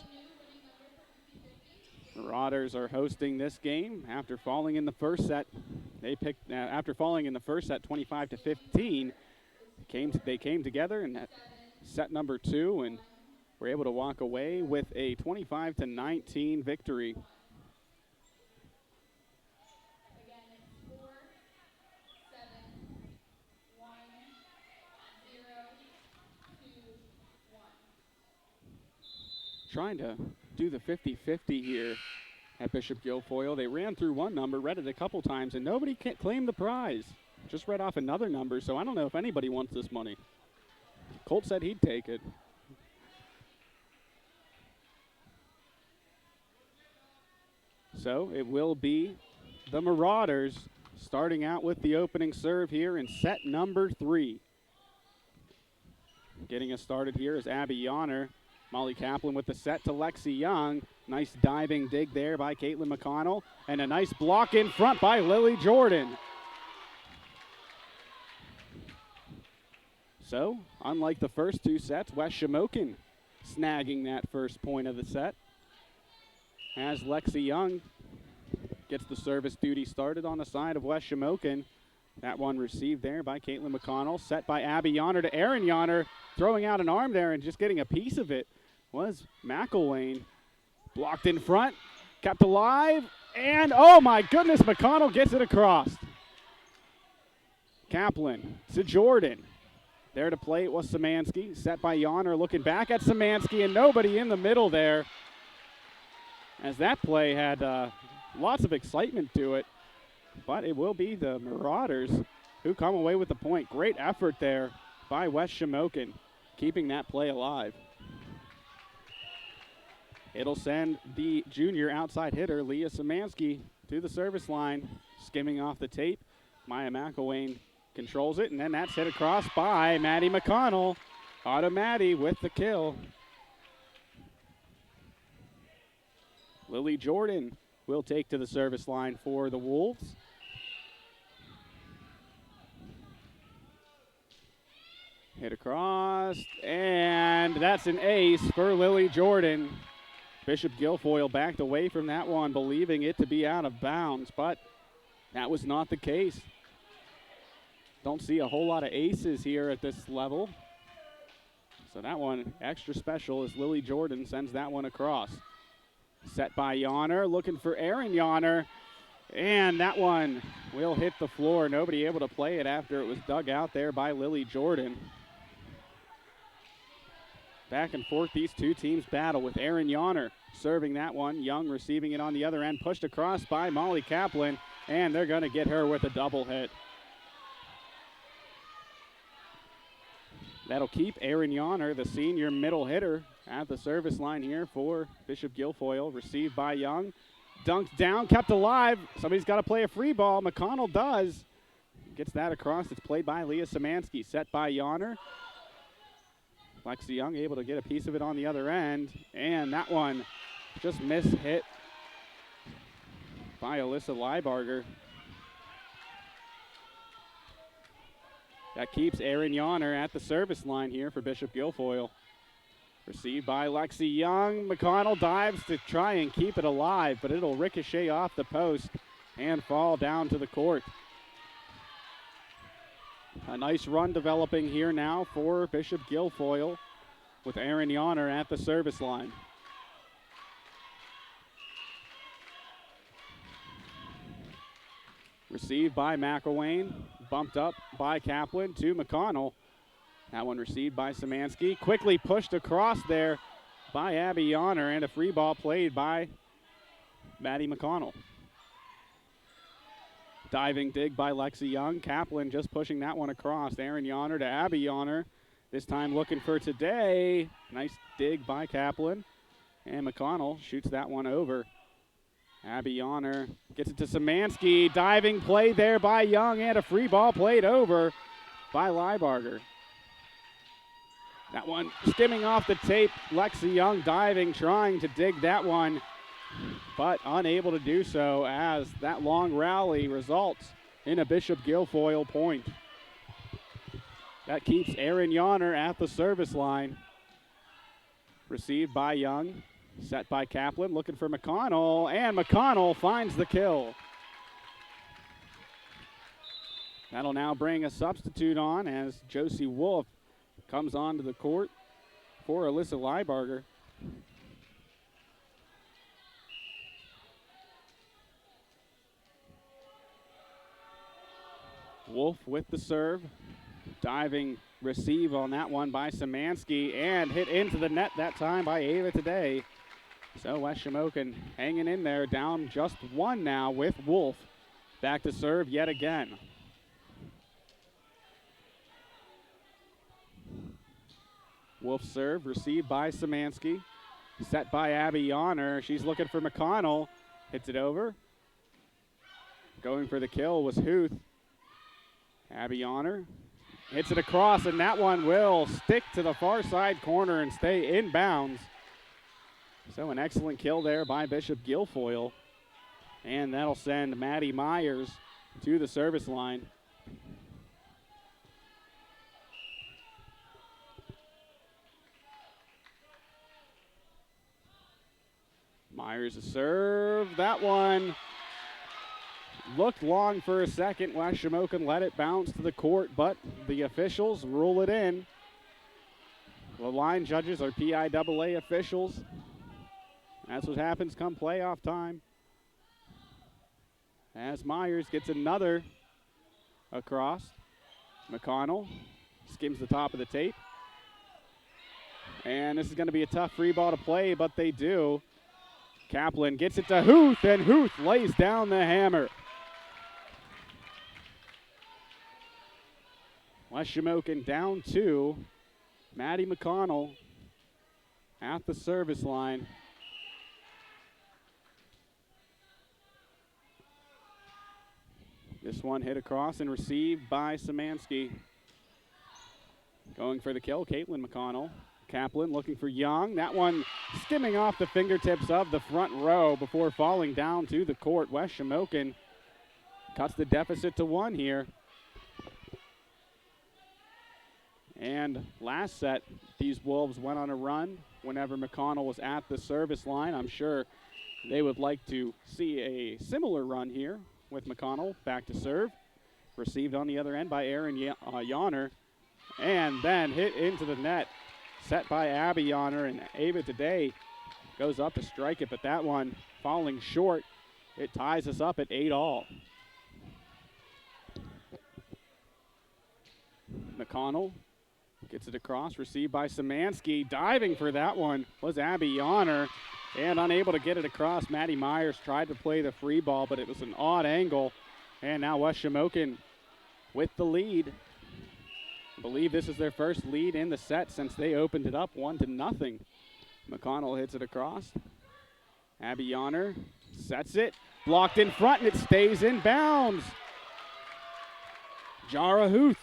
Marauders are hosting this game after falling in the first set. After falling in the first set 25-15, they came together in that set number 2 and were able to walk away with a 25-19 victory. Trying to do the 50-50 here at Bishop Guilfoyle. They ran through one number, read it a couple times, and nobody claimed the prize. Just read off another number, so I don't know if anybody wants this money. Colt said he'd take it. So it will be the Marauders starting out with the opening serve here in set number 3. Getting us started here is Abby Yonner. Molly Kaplan with the set to Lexi Young. Nice diving dig there by Caitlin McConnell. And a nice block in front by Lily Jordan. So, unlike the first 2 sets, West Shamokin snagging that first point of the set. As Lexi Young gets the service duty started on the side of West Shamokin. That one received there by Caitlin McConnell. Set by Abby Yonner to Erin Yonner. Throwing out an arm there and just getting a piece of it was McElwain. Blocked in front, kept alive, and oh my goodness, McConnell gets it across. Kaplan to Jordan. There to play it was Szymanski. Set by Yonner, looking back at Szymanski, and nobody in the middle there. As that play had lots of excitement to it. But it will be the Marauders who come away with the point. Great effort there by West Shamokin, keeping that play alive. It'll send the junior outside hitter, Leah Szymanski, to the service line, skimming off the tape. Maya McElwain controls it, and then that's hit across by Maddie McConnell. Auto Maddie with the kill. Lily Jordan will take to the service line for the Wolves. Hit across, and that's an ace for Lily Jordan. Bishop Guilfoyle backed away from that one, believing it to be out of bounds, but that was not the case. Don't see a whole lot of aces here at this level. So that one extra special as Lily Jordan sends that one across. Set by Yonner, looking for Erin Yonner, and that one will hit the floor. Nobody able to play it after it was dug out there by Lily Jordan. Back and forth, these two teams battle with Erin Yonner serving that one. Young receiving it on the other end, pushed across by Molly Kaplan, and they're going to get her with a double hit. That'll keep Erin Yonner, the senior middle hitter, at the service line here for Bishop Guilfoyle. Received by Young, dunked down, kept alive. Somebody's got to play a free ball. McConnell does. Gets that across. It's played by Leah Szymanski. Set by Yonner. Lexi Young able to get a piece of it on the other end. And that one just hit by Alyssa Leibarger. That keeps Erin Yonner at the service line here for Bishop Guilfoyle. Received by Lexi Young. McConnell dives to try and keep it alive, but it'll ricochet off the post and fall down to the court. A nice run developing here now for Bishop Guilfoyle with Erin Yonner at the service line. Received by McElwain, bumped up by Kaplan to McConnell. That one received by Szymanski, quickly pushed across there by Abby Yonner, and a free ball played by Maddie McConnell. Diving dig by Lexi Young. Kaplan just pushing that one across. Erin Yonner to Abby Yonner. This time looking for today. Nice dig by Kaplan. And McConnell shoots that one over. Abby Yonner gets it to Szymanski. Diving play there by Young, and a free ball played over by Leibarger. That one skimming off the tape. Lexi Young diving, trying to dig that one but unable to do so as that long rally results in a Bishop Guilfoyle point. That keeps Aaron Yonner at the service line. Received by Young, set by Kaplan, looking for McConnell, and McConnell finds the kill. That'll now bring a substitute on as Josie Wolf comes onto the court for Alyssa Leibarger. Wolf with the serve. Diving receive on that one by Szymanski and hit into the net that time by Ava Today. So West Shamokin hanging in there, down just one now with Wolf. Back to serve yet again. Wolf serve received by Szymanski. Set by Abby Yonner. She's looking for McConnell. Hits it over. Going for the kill was Huth. Abby Yonner hits it across, and that one will stick to the far side corner and stay in bounds. So an excellent kill there by Bishop Guilfoyle. And that'll send Maddie Myers to the service line. Myers a serve. That one looked long for a second. West Shamokin let it bounce to the court, but the officials rule it in. The line judges are PIAA officials. That's what happens come playoff time. As Myers gets another across. McConnell skims the top of the tape. And this is going to be a tough free ball to play, but they do. Kaplan gets it to Huth, and Huth lays down the hammer. West Shamokin down two. Maddie McConnell at the service line. This one hit across and received by Szymanski. Going for the kill, Caitlin McConnell. Kaplan looking for Young. That one skimming off the fingertips of the front row before falling down to the court. West Shamokin cuts the deficit to one here. And last set, these Wolves went on a run whenever McConnell was at the service line. I'm sure they would like to see a similar run here with McConnell back to serve. Received on the other end by Aaron Yonner. And then hit into the net. Set by Abby Yonner, and Ava Today goes up to strike it, but that one falling short. It ties us up at 8-all. McConnell gets it across, received by Szymanski. Diving for that one was Abby Yonner, and unable to get it across. Maddie Myers tried to play the free ball, but it was an odd angle. And now West Shamokin with the lead. I believe this is their first lead in the set since they opened it up 1-0. McConnell hits it across. Abby Yonner sets it, blocked in front, and it stays in bounds. Jara Huth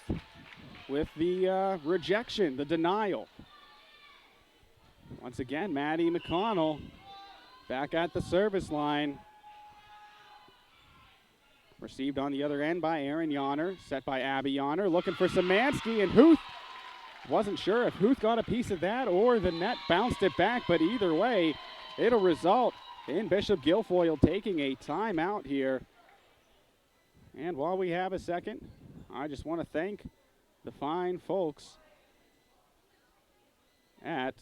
with the rejection, the denial. Once again, Maddie McConnell back at the service line. Received on the other end by Aaron Yonner, set by Abby Yonner, looking for Szymanski, and Huth wasn't sure if Huth got a piece of that or the net bounced it back, but either way, it'll result in Bishop Guilfoyle taking a timeout here. And while we have a second, I just want to thank the fine folks at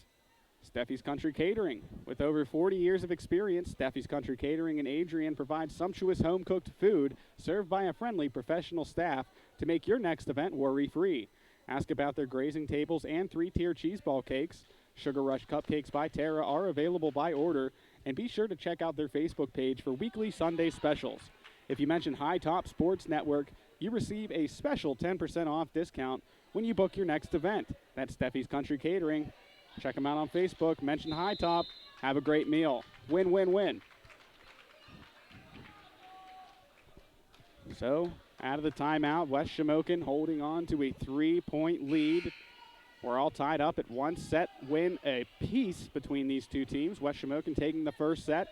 Steffi's Country Catering. With over 40 years of experience, Steffi's Country Catering in Adrian provides sumptuous home-cooked food served by a friendly professional staff to make your next event worry-free. Ask about their grazing tables and 3-tier cheese ball cakes. Sugar Rush Cupcakes by Tara are available by order, and be sure to check out their Facebook page for weekly Sunday specials. If you mention High Top Sports Network, you receive a special 10% off discount when you book your next event. That's Steffi's Country Catering. Check them out on Facebook. Mention High Top. Have a great meal. Win, win, win. So, out of the timeout, West Shamokin holding on to a 3-point lead. We're all tied up at one set win apiece between these two teams. West Shamokin taking the first set,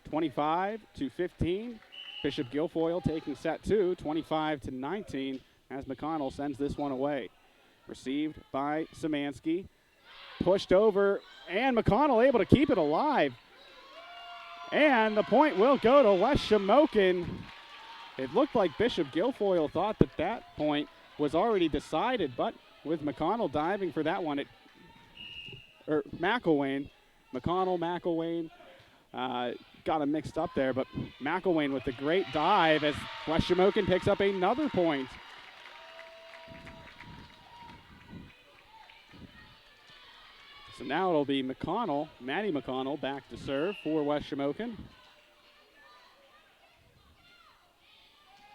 25-15. Bishop Guilfoyle taking set 2, 25-19, as McConnell sends this one away. Received by Szymanski. Pushed over, and McConnell able to keep it alive. And the point will go to West Shamokin. It looked like Bishop Guilfoyle thought that point was already decided, but with McConnell diving for that one, McElwain, got him mixed up there, but McElwain with the great dive as West Shamokin picks up another point. So now it'll be Maddie McConnell back to serve for West Shamokin.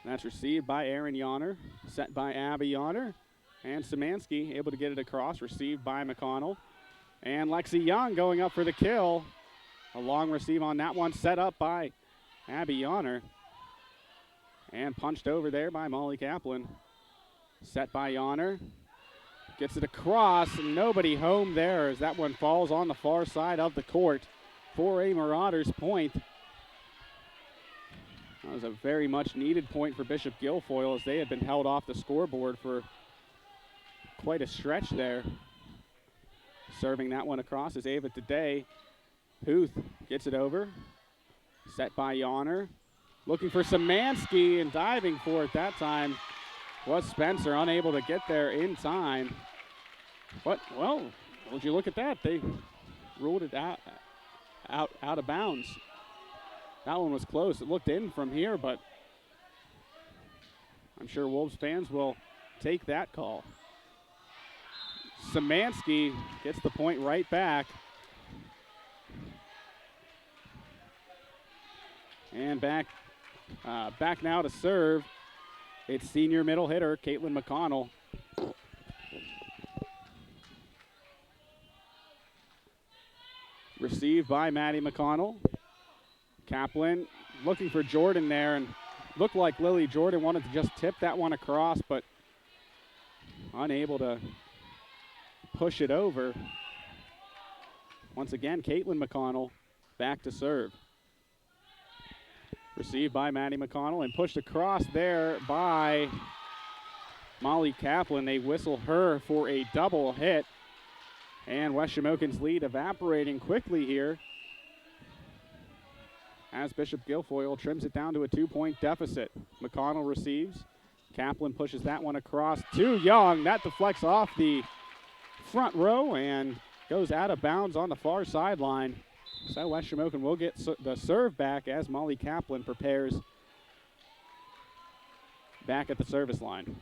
That's received by Aaron Yonner, set by Abby Yonner, and Szymanski able to get it across, received by McConnell. And Lexi Young going up for the kill. A long receive on that one, set up by Abby Yonner. And punched over there by Molly Kaplan. Set by Yonner. Gets it across, and nobody home there as that one falls on the far side of the court for a Marauders point. That was a very much needed point for Bishop Guilfoyle as they had been held off the scoreboard for quite a stretch there. Serving that one across is Ava Today. Huth gets it over. Set by Yonner. Looking for Szymanski, and diving for it that time was Spencer, unable to get there in time. But, well, would you look at that? They ruled it out of bounds. That one was close. It looked in from here, but I'm sure Wolves fans will take that call. Szymanski gets the point right back. And back now to serve. It's senior middle hitter, Caitlin McConnell. Received by Maddie McConnell. Kaplan looking for Jordan there, and looked like Lily Jordan wanted to just tip that one across, but unable to push it over. Once again, Caitlin McConnell back to serve. Received by Maddie McConnell and pushed across there by Molly Kaplan. They whistle her for a double hit. And West Shamokin's lead evaporating quickly here as Bishop Guilfoyle trims it down to a 2-point deficit. McConnell receives. Kaplan pushes that one across to Young. That deflects off the front row and goes out of bounds on the far sideline. So West Shamokin will get the serve back as Molly Kaplan prepares back at the service line.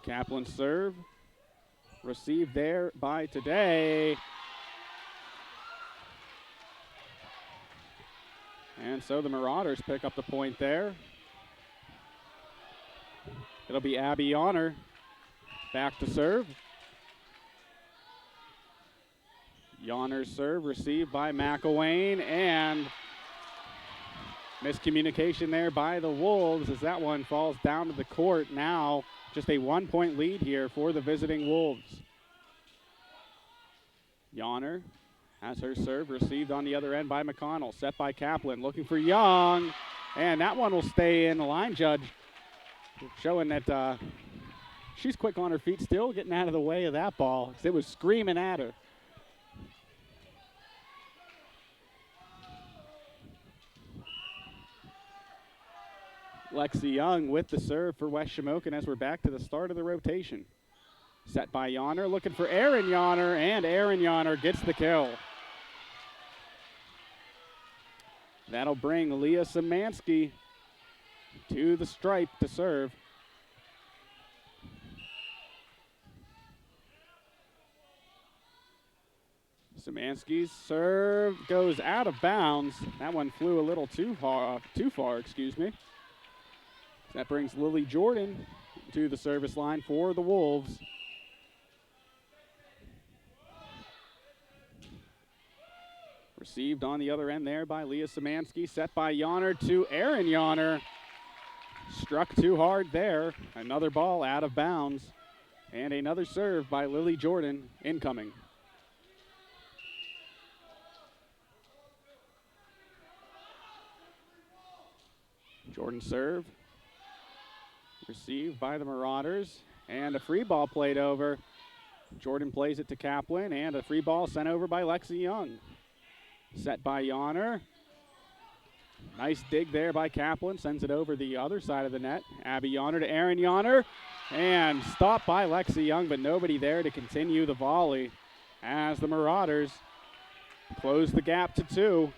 Kaplan serve. Received there by Today. And so the Marauders pick up the point there. It'll be Abby Yonner back to serve. Yonner's serve received by McElwain, and miscommunication there by the Wolves as that one falls down to the court. Now just a 1-point lead here for the visiting Wolves. Yonner has her serve received on the other end by McConnell. Set by Kaplan, looking for Young, and that one will stay in. The line judge showing that she's quick on her feet, still getting out of the way of that ball because it was screaming at her. Lexi Young with the serve for West Shamokin as we're back to the start of the rotation. Set by Yonner, looking for Aaron Yonner, and Aaron Yonner gets the kill. That'll bring Leah Szymanski to the stripe to serve. Szymanski's serve goes out of bounds. That one flew a little too far, excuse me. That brings Lily Jordan to the service line for the Wolves. Received on the other end there by Leah Szymanski. Set by Yonner to Aaron Yonner. Struck too hard there. Another ball out of bounds. And another serve by Lily Jordan incoming. Jordan serve. Received by the Marauders. And a free ball played over. Jordan plays it to Kaplan, and a free ball sent over by Lexi Young. Set by Yonner. Nice dig there by Kaplan. Sends it over the other side of the net. Abby Yonner to Aaron Yonner. And stopped by Lexi Young, but nobody there to continue the volley as the Marauders close the gap to 2.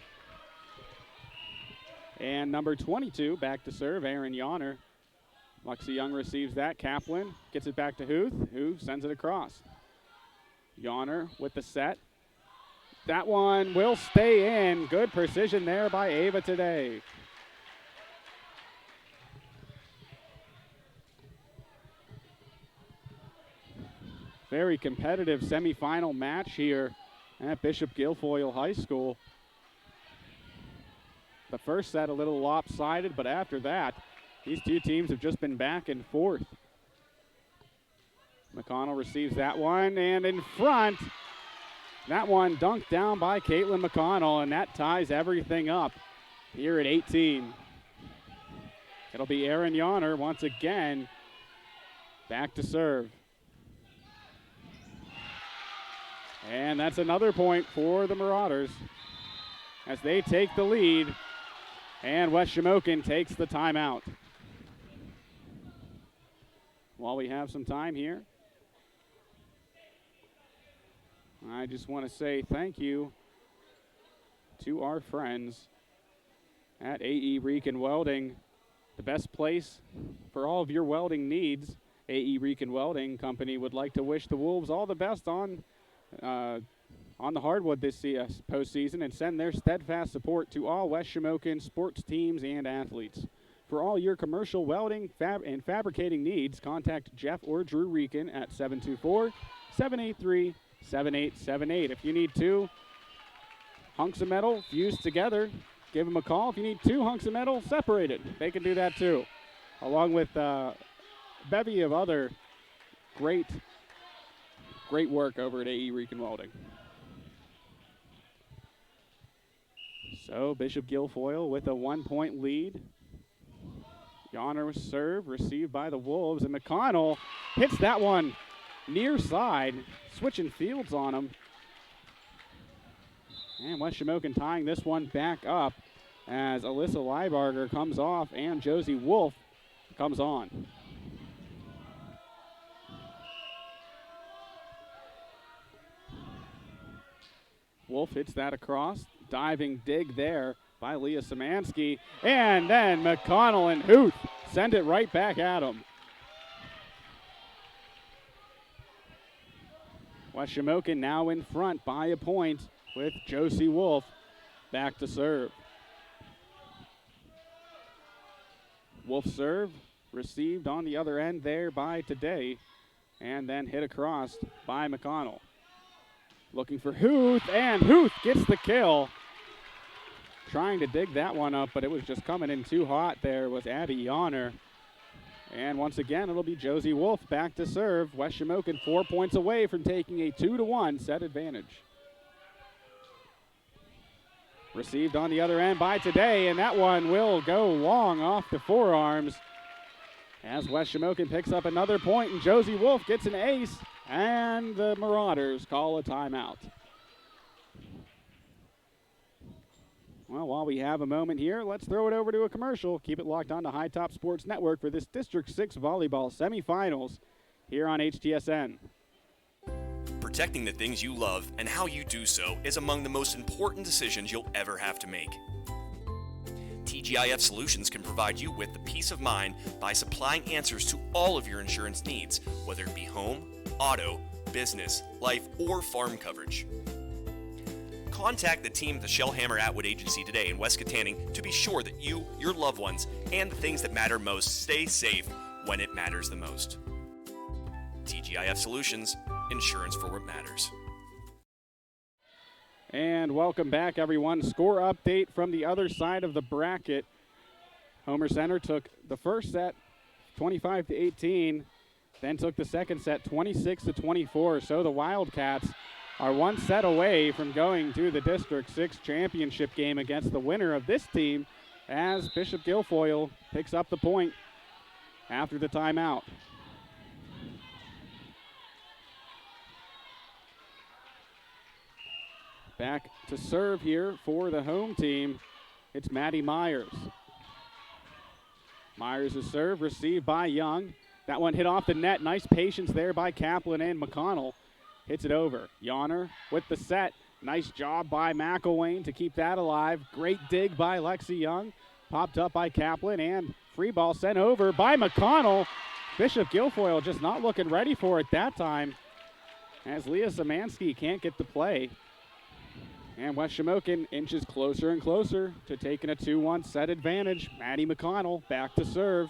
And number 22 back to serve, Aaron Yonner. Lexi Young receives that. Kaplan gets it back to Huth, who sends it across. Yonner with the set. That one will stay in. Good precision there by Ava today. Very competitive semifinal match here at Bishop Guilfoyle High School. The first set a little lopsided, but after that, these two teams have just been back and forth. McConnell receives that one, and in front, that one dunked down by Caitlin McConnell, and that ties everything up here at 18. It'll be Aaron Yonner once again back to serve. And that's another point for the Marauders as they take the lead, and West Shamokin takes the timeout. While we have some time here, I just want to say thank you to our friends at AE Reek & Welding, the best place for all of your welding needs. AE Reek & Welding Company would like to wish the Wolves all the best on the hardwood this postseason and send their steadfast support to all West Shamokin sports teams and athletes. For all your commercial welding and fabricating needs, contact Jeff or Drew Reekin at 724-783-7878. If you need 2 hunks of metal fused together, give them a call. If you need 2 hunks of metal separated, they can do that too, along with a bevy of other great work over at AE Reek & Welding. So Bishop Guilfoyle with a 1-point lead. Yonner serve received by the Wolves, and McConnell hits that one near side, switching fields on him. And West Shamokin tying this one back up as Alyssa Leibarger comes off and Josie Wolf comes on. Wolf hits that across. Diving dig there by Leah Szymanski. And then McConnell and Huth send it right back at him. West Shamokin now in front by a point with Josie Wolf back to serve. Wolf serve received on the other end there by Today, and then hit across by McConnell. Looking for Huth, and Huth gets the kill. Trying to dig that one up, but it was just coming in too hot there was Abby Yonner. And once again, it'll be Josie Wolf back to serve. West Shamokin 4 points away from taking a 2-1 set advantage. Received on the other end by Today, and that one will go long off the forearms as West Shamokin picks up another point, and Josie Wolf gets an ace, and the Marauders call a timeout. Well, while we have a moment here, let's throw it over to a commercial. Keep it locked on to High Top Sports Network for this District 6 volleyball semifinals here on HTSN. Protecting the things you love and how you do so is among the most important decisions you'll ever have to make. TGIF Solutions can provide you with the peace of mind by supplying answers to all of your insurance needs, whether it be home, auto, business, life, or farm coverage. Contact the team at the Shellhammer Atwood Agency today in West Katanning to be sure that you, your loved ones, and the things that matter most stay safe when it matters the most. TGIF Solutions, insurance for what matters. And welcome back, everyone. Score update from the other side of the bracket. Homer Center took the first set 25-18, then took the second set 26-24. So the Wildcats are one set away from going to the District 6 championship game against the winner of this team as Bishop Guilfoyle picks up the point after the timeout. Back to serve here for the home team. It's Maddie Myers. Myers' serve received by Young. That one hit off the net. Nice patience there by Kaplan and McConnell. Hits it over. Yonner with the set. Nice job by McElwain to keep that alive. Great dig by Lexi Young. Popped up by Kaplan and free ball sent over by McConnell. Bishop Guilfoyle just not looking ready for it that time as Leah Szymanski can't get the play. And West Shamokin inches closer and closer to taking a 2-1 set advantage. Maddie McConnell back to serve.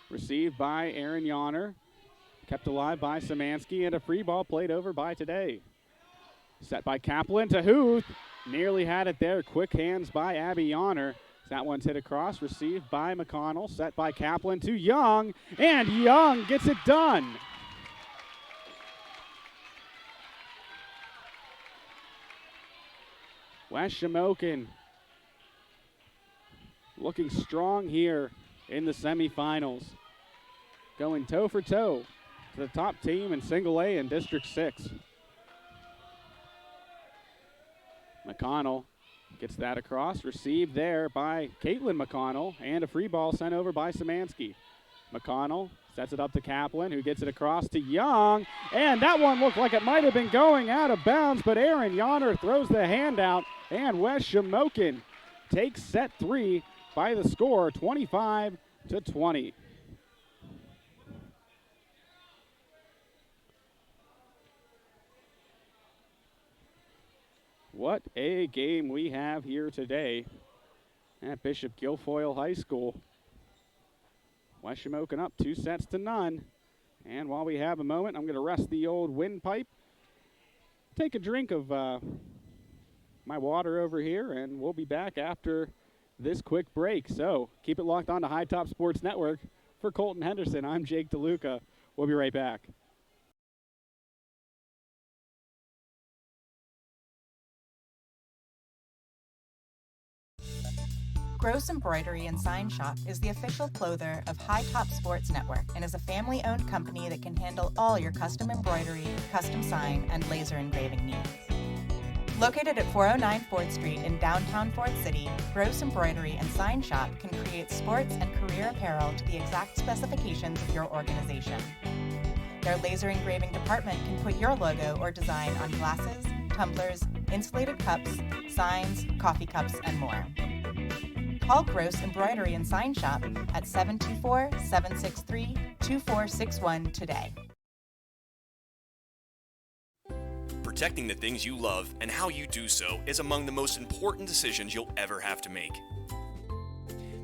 Received by Aaron Yonner. Kept alive by Szymanski, and a free ball played over by Today. Set by Kaplan to Huth. Nearly had it there. Quick hands by Abby Yonner. That one's hit across. Received by McConnell. Set by Kaplan to Young. And Young gets it done. West Shamokin looking strong here in the semifinals. Going toe for toe to the top team in Single A in District 6. McConnell gets that across. Received there by Caitlin McConnell. And a free ball sent over by Szymanski. McConnell sets it up to Kaplan, who gets it across to Young. And that one looked like it might have been going out of bounds, but Aaron Yonner throws the hand out. And West Shamokin takes set 3 by the score 25-20. What a game we have here today at Bishop Guilfoyle High School. West Shamokin up 2-0. And while we have a moment, I'm going to rest the old windpipe, take a drink of my water over here, and we'll be back after this quick break. So keep it locked on to High Top Sports Network. For Colton Henderson, I'm Jake DeLuca. We'll be right back. Gross Embroidery and Sign Shop is the official clother of High Top Sports Network and is a family-owned company that can handle all your custom embroidery, custom sign, and laser engraving needs. Located at 409 4th Street in downtown Fort City, Gross Embroidery and Sign Shop can create sports and career apparel to the exact specifications of your organization. Their laser engraving department can put your logo or design on glasses, tumblers, insulated cups, signs, coffee cups, and more. Call Gross Embroidery and Sign Shop at 724-763-2461 today. Protecting the things you love and how you do so is among the most important decisions you'll ever have to make.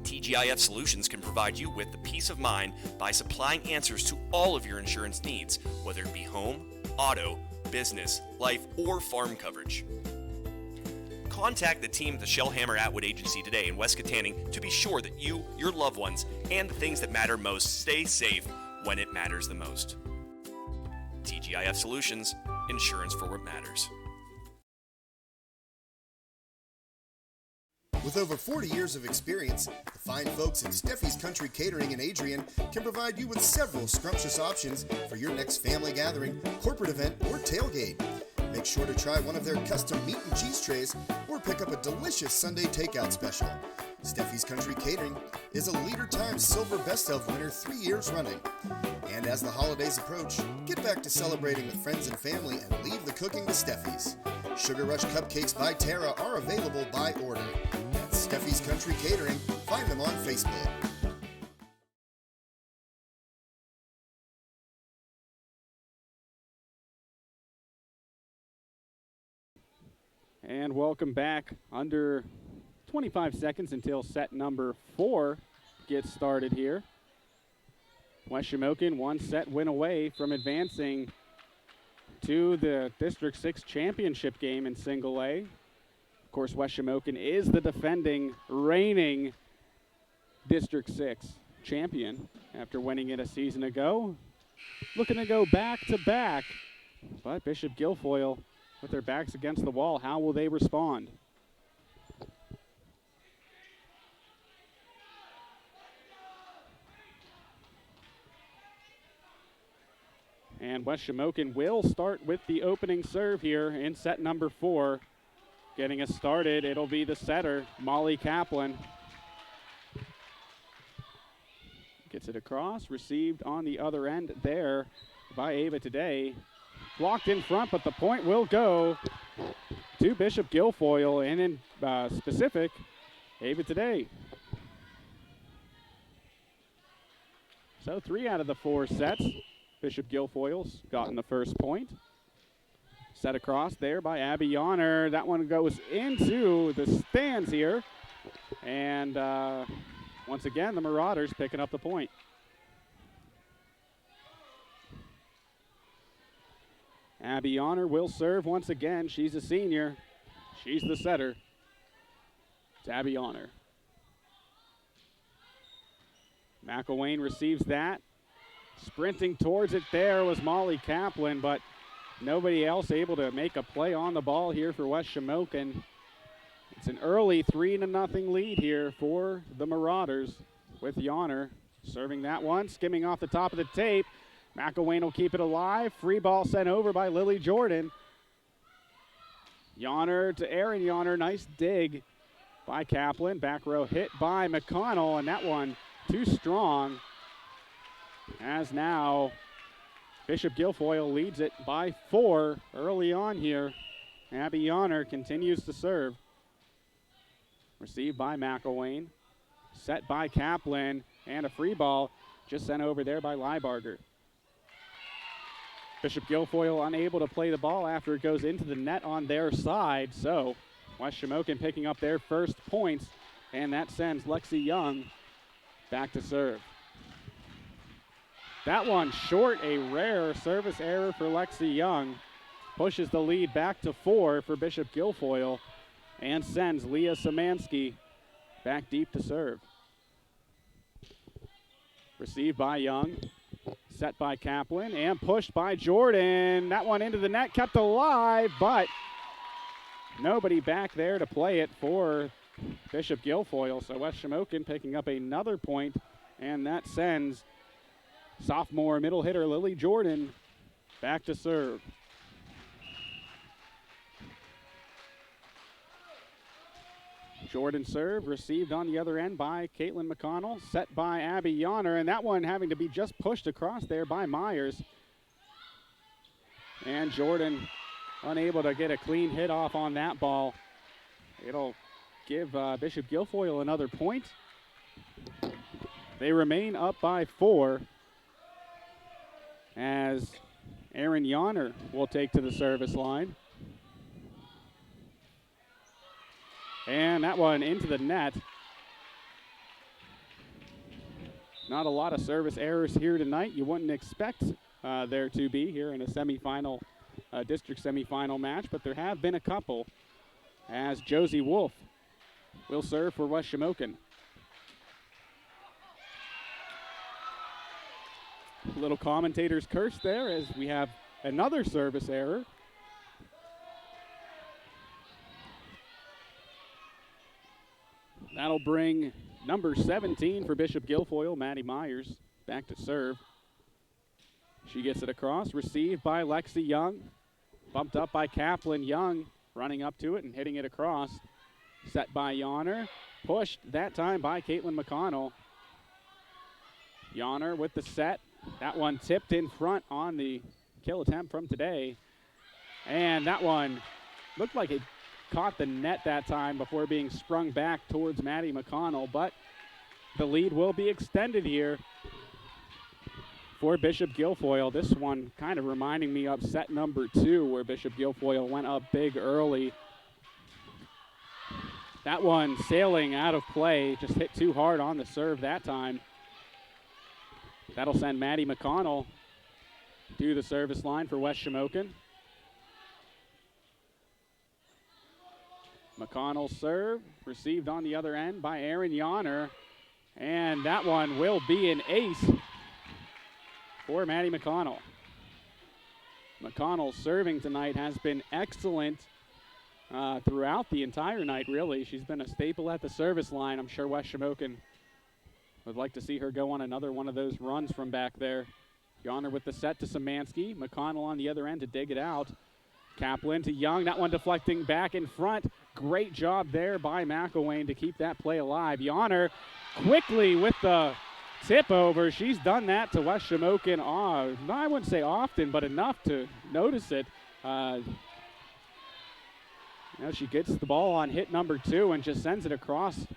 TGIF Solutions can provide you with the peace of mind by supplying answers to all of your insurance needs, whether it be home, auto, business, life, or farm coverage. Contact the team at the Shellhammer Atwood Agency today in West Katanning to be sure that you, your loved ones, and the things that matter most stay safe when it matters the most. TGIF Solutions, insurance for what matters. With over 40 years of experience, the fine folks at Steffi's Country Catering in Adrian can provide you with several scrumptious options for your next family gathering, corporate event, or tailgate. Make sure to try one of their custom meat and cheese trays or pick up a delicious Sunday takeout special. Steffi's Country Catering is a Leader Times Silver Best of winner 3 years running. And as the holidays approach, get back to celebrating with friends and family and leave the cooking to Steffi's. Sugar Rush Cupcakes by Tara are available by order. That's Steffi's Country Catering. Find them on Facebook. And welcome back. Under 25 seconds until set number 4 gets started here. West Shamokin one set win away from advancing to the District 6 championship game in Single A. Of course, West Shamokin is the defending, reigning District 6 champion after winning it a season ago. Looking to go back-to-back, but Bishop Guilfoyle with their backs against the wall. How will they respond? And West Shamokin will start with the opening serve here in set number 4. Getting us started, it'll be the setter, Molly Kaplan. Gets it across, received on the other end there by Ava Today. Blocked in front, but the point will go to Bishop Guilfoyle, and in specific, Ava Today. So 3 out of the 4 sets, Bishop Guilfoyle's gotten the first point. Set across there by Abby Yonner. That one goes into the stands here. And once again, the Marauders picking up the point. Abby Yonner will serve once again. She's a senior. She's the setter. It's Abby Yonner. McElwain receives that. Sprinting towards it there was Molly Kaplan, but nobody else able to make a play on the ball here for West Shamokin. It's an early 3-0 lead here for the Marauders with Yonner serving that one, skimming off the top of the tape. McElwain will keep it alive. Free ball sent over by Lily Jordan. Yonner to Aaron Yonner. Nice dig by Kaplan. Back row hit by McConnell, and that one too strong. As now Bishop Guilfoyle leads it by 4 early on here. Abby Yonner continues to serve. Received by McElwain. Set by Kaplan, and a free ball just sent over there by Leibarger. Bishop Guilfoyle unable to play the ball after it goes into the net on their side. So West Shamokin picking up their first points, and that sends Lexi Young back to serve. That one short, a rare service error for Lexi Young. Pushes the lead back to 4 for Bishop Guilfoyle and sends Leah Szymanski back deep to serve. Received by Young. Set by Kaplan and pushed by Jordan. That one into the net, kept alive, but nobody back there to play it for Bishop Guilfoyle. So West Shamokin picking up another point, and that sends sophomore middle hitter Lily Jordan back to serve. Jordan serve, received on the other end by Caitlin McConnell, set by Abby Yonner, and that one having to be just pushed across there by Myers. And Jordan unable to get a clean hit off on that ball. It'll give Bishop Guilfoyle another point. They remain up by 4 as Aaron Yonner will take to the service line. And that one into the net. Not a lot of service errors here tonight. You wouldn't expect there to be here in a semifinal, district semifinal match, but there have been a couple as Josie Wolf will serve for West Shamokin. Little commentator's curse there as we have another service error. That'll bring number 17 for Bishop Guilfoyle, Maddie Myers, back to serve. She gets it across, received by Lexi Young, bumped up by Kaplan. Young running up to it and hitting it across. Set by Yonner, pushed that time by Caitlin McConnell. Yonner with the set. That one tipped in front on the kill attempt from today. And that one looked like it caught the net that time before being sprung back towards Maddie McConnell, but the lead will be extended here for Bishop Guilfoyle. This one kind of reminding me of set number 2 where Bishop Guilfoyle went up big early. That one sailing out of play, just hit too hard on the serve that time. That'll send Maddie McConnell to the service line for West Shamokin. McConnell's serve, received on the other end by Aaron Yonner. And that one will be an ace for Maddie McConnell. McConnell's serving tonight has been excellent throughout the entire night, really. She's been a staple at the service line. I'm sure West Shamokin would like to see her go on another one of those runs from back there. Yonner with the set to Szymanski. McConnell on the other end to dig it out. Kaplan to Young, that one deflecting back in front. Great job there by McElwain to keep that play alive. Yonner quickly with the tip over. She's done that to West Shamokin, I wouldn't say often, but enough to notice it. She gets the ball on hit number 2 and just sends it across,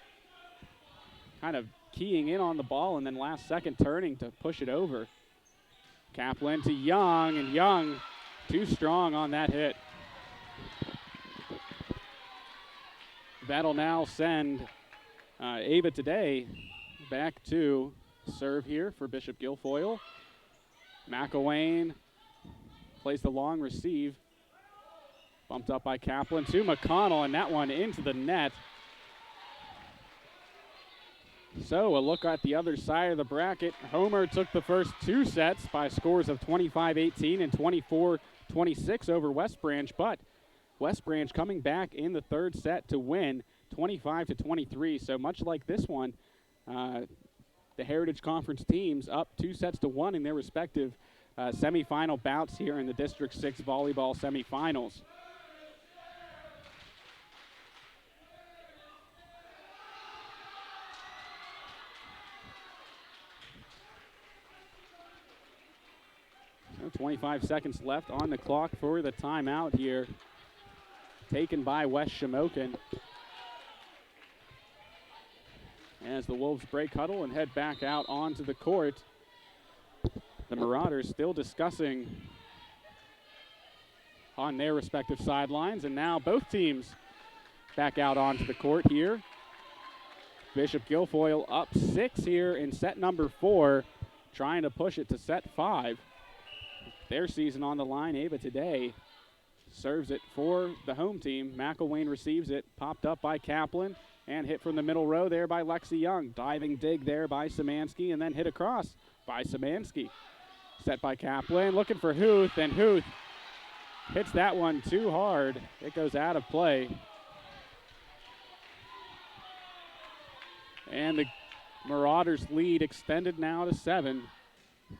kind of keying in on the ball and then last second turning to push it over. Kaplan to Young, and Young too strong on that hit. That'll now send Ava Today back to serve here for Bishop Guilfoyle. McElwain plays the long receive. Bumped up by Kaplan to McConnell, and that one into the net. So a look at the other side of the bracket. Homer took the first 2 sets by scores of 25-18 and 24-26 over West Branch, but West Branch coming back in the third set to win 25-23. So much like this one, the Heritage Conference teams up 2-1 in their respective semifinal bouts here in the District 6 volleyball semifinals. So 25 seconds left on the clock for the timeout here, taken by West Shamokin. As the Wolves break huddle and head back out onto the court, the Marauders still discussing on their respective sidelines, and now both teams back out onto the court here. Bishop Guilfoyle up 6 here in set number 4, trying to push it to set 5. Their season on the line. Ava Today serves it for the home team. McElwain receives it, popped up by Kaplan, and hit from the middle row there by Lexi Young. Diving dig there by Szymanski, and then hit across by Szymanski. Set by Kaplan, looking for Huth, and Huth hits that one too hard. It goes out of play. And the Marauders lead extended now to 7.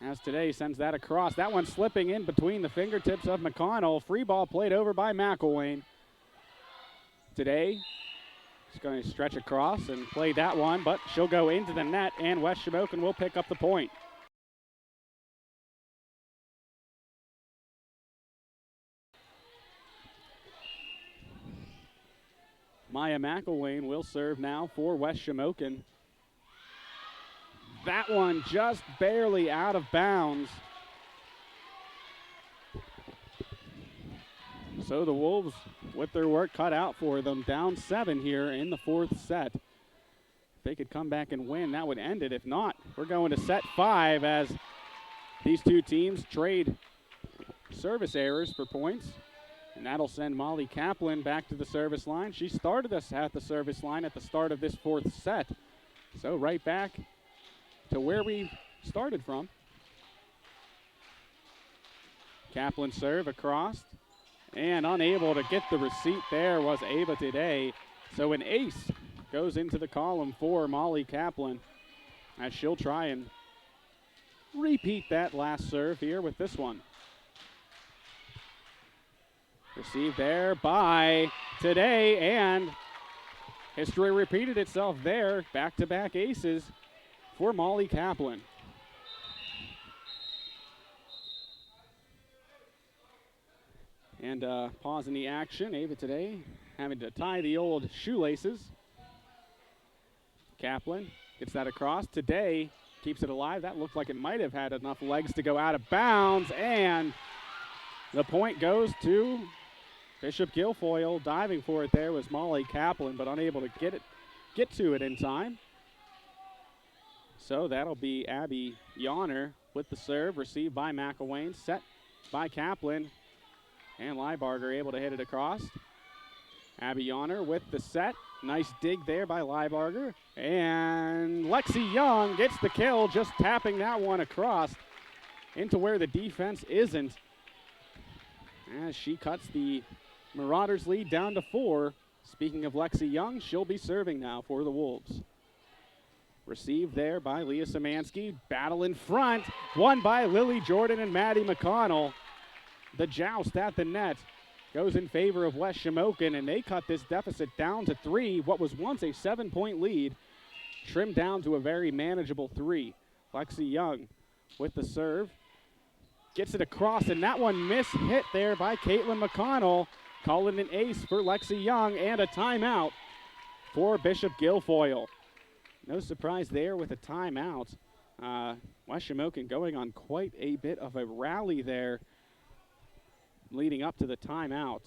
As Today sends that across. That one slipping in between the fingertips of McConnell. Free ball played over by McElwain. Today is going to stretch across and play that one, but she'll go into the net, and West Shamokin will pick up the point. Maya McElwain will serve now for West Shamokin. That one just barely out of bounds. So the Wolves, with their work cut out for them, down 7 here in the 4th set. If they could come back and win, that would end it. If not, we're going to set 5 as these two teams trade service errors for points. And that'll send Molly Kaplan back to the service line. She started us at the service line at the start of this 4th set. So right back to where we started from. Kaplan serve across, and unable to get the receipt there was Ava Today. So an ace goes into the column for Molly Kaplan, as she'll try and repeat that last serve here with this one. Received there by Today, and history repeated itself there. Back-to-back aces for Molly Kaplan. And pause in the action. Ava Today having to tie the old shoelaces. Kaplan gets that across. Today keeps it alive. That looked like it might have had enough legs to go out of bounds, and the point goes to Bishop Guilfoyle. Diving for it there was Molly Kaplan, but unable to get to it in time. So that'll be Abby Yonner with the serve, received by McElwain, set by Kaplan, and Leibarger able to hit it across. Abby Yonner with the set. Nice dig there by Liebarger. And Lexi Young gets the kill, just tapping that one across into where the defense isn't, as she cuts the Marauders lead down to 4. Speaking of Lexi Young, she'll be serving now for the Wolves. Received there by Leah Szymanski. Battle in front. Won by Lily Jordan and Maddie McConnell. The joust at the net goes in favor of West Shamokin, and they cut this deficit down to 3. What was once a 7-point lead, trimmed down to a very manageable 3. Lexi Young with the serve. Gets it across, and that one hit there by Caitlin McConnell. Calling an ace for Lexi Young, and a timeout for Bishop Guilfoyle. No surprise there with a timeout. West Shamokin going on quite a bit of a rally there leading up to the timeout.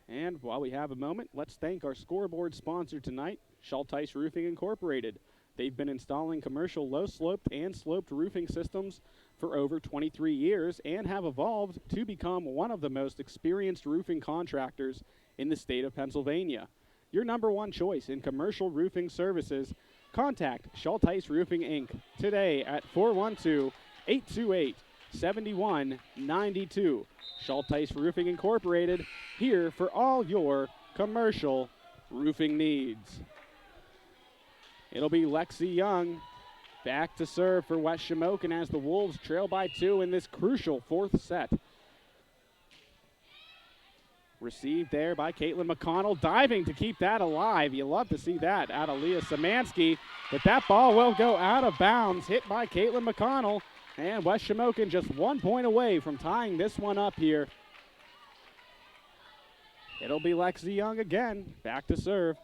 And while we have a moment, let's thank our scoreboard sponsor tonight, Schulteis Roofing Incorporated. They've been installing commercial low-sloped and sloped roofing systems for over 23 years and have evolved to become one of the most experienced roofing contractors in the state of Pennsylvania. Your number one choice in commercial roofing services. Contact Schulteis Roofing Inc. today at 412-828-7192. Schulteis Roofing Incorporated, here for all your commercial roofing needs. It'll be Lexi Young back to serve for West Shamokin as the Wolves trail by 2 in this crucial 4th set. Received there by Caitlin McConnell, diving to keep that alive. You love to see that out of Leah Szymanski, but that ball will go out of bounds, hit by Caitlin McConnell, and West Shamokin just 1 point away from tying this one up here. It'll be Lexi Young again, back to serve.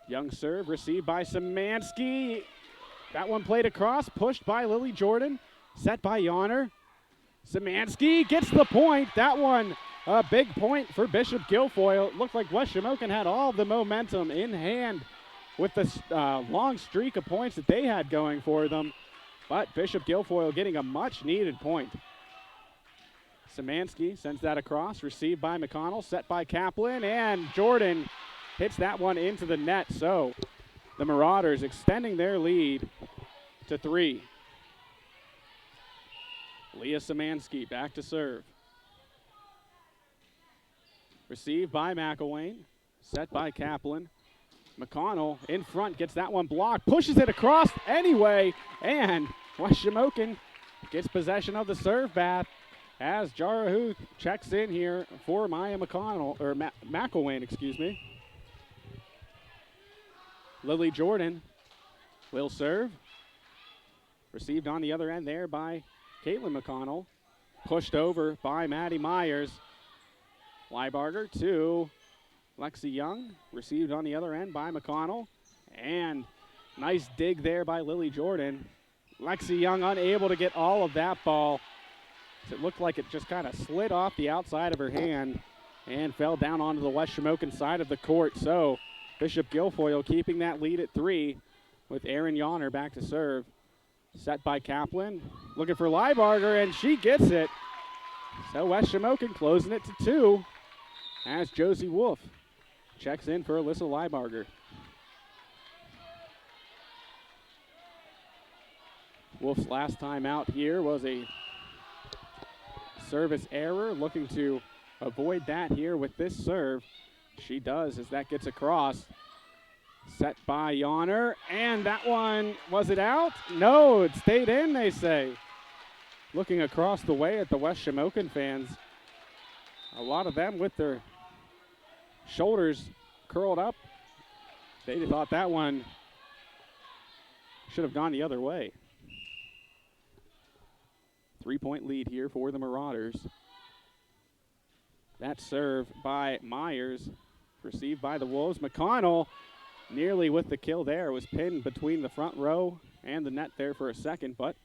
Young serve received by Szymanski. That one played across, pushed by Lily Jordan, set by Yonner. Szymanski gets the point. That one, a big point for Bishop Guilfoyle. It looked like West Shamokin had all the momentum in hand with the long streak of points that they had going for them. But Bishop Guilfoyle getting a much-needed point. Szymanski sends that across, received by McConnell, set by Kaplan, and Jordan hits that one into the net. So the Marauders extending their lead to 3. Leah Szymanski back to serve. Received by McElwain, set by Kaplan. McConnell in front, gets that one blocked, pushes it across anyway, and West Shamokin gets possession of the serve bath as Jara Huth checks in here for Maya McConnell, or McElwain, excuse me. Lily Jordan will serve. Received on the other end there by Caitlin McConnell. Pushed over by Maddie Myers. Liebarger to Lexi Young. Received on the other end by McConnell. And nice dig there by Lily Jordan. Lexi Young unable to get all of that ball. It looked like it just kind of slid off the outside of her hand and fell down onto the West Shamokin side of the court. So Bishop Guilfoyle keeping that lead at 3 with Erin Yonner back to serve. Set by Kaplan, looking for Liebarger, and she gets it. So West Shamokin closing it to 2 as Josie Wolf checks in for Alyssa Liebarger. Wolf's last time out here was a service error, looking to avoid that here with this serve. She does as that gets across. Set by Yonner, and that one, was it out? No, it stayed in, they say. Looking across the way at the West Shamokin fans, a lot of them with their shoulders curled up. They thought that one should have gone the other way. 3-point lead here for the Marauders. That serve by Myers, received by the Wolves. McConnell nearly with the kill there. Was pinned between the front row and the net there for a second, but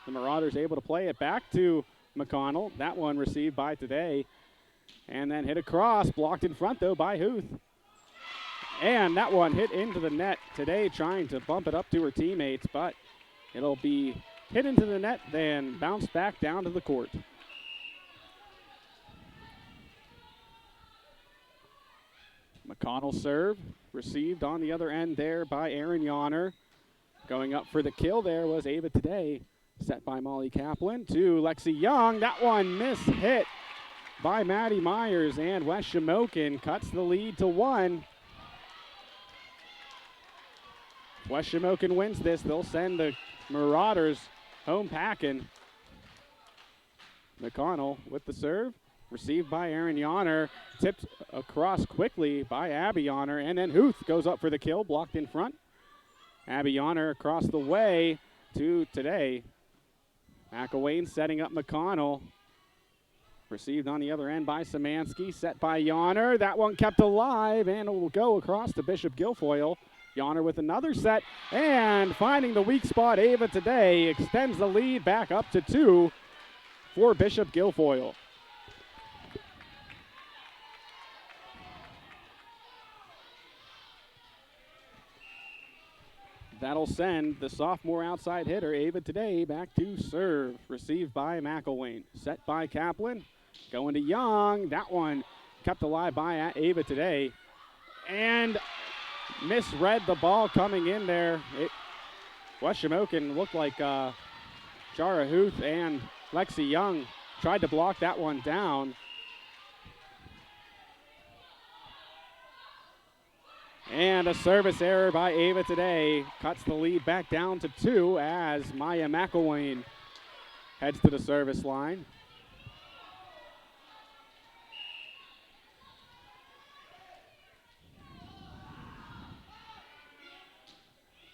the Marauders able to play it back to McConnell. That one received by Today, and then hit across, blocked in front though by Huth. And that one hit into the net. Today trying to bump it up to her teammates, but it'll be hit into the net, then bounced back down to the court. McConnell serve, received on the other end there by Aaron Yonner. Going up for the kill there was Ava Today, set by Molly Kaplan to Lexi Young. That one mishit by Maddie Myers, and West Shamokin cuts the lead to 1. West Shamokin wins this. They'll send the Marauders home packing. McConnell with the serve. Received by Aaron Yonner. Tipped across quickly by Abby Yonner. And then Huth goes up for the kill. Blocked in front. Abby Yonner across the way to Today. McElwain setting up McConnell. Received on the other end by Szymanski. Set by Yonner. That one kept alive. And it will go across to Bishop Guilfoyle. Yonner with another set. And finding the weak spot, Ava Today extends the lead back up to 2 for Bishop Guilfoyle. That'll send the sophomore outside hitter, Ava Today, back to serve. Received by McElwain. Set by Kaplan. Going to Young. That one kept alive by Ava Today. And misread the ball coming in there. West Shamokin looked like Jara Huth and Lexi Young tried to block that one down. And a service error by Ava Today cuts the lead back down to 2 as Maya McElwain heads to the service line.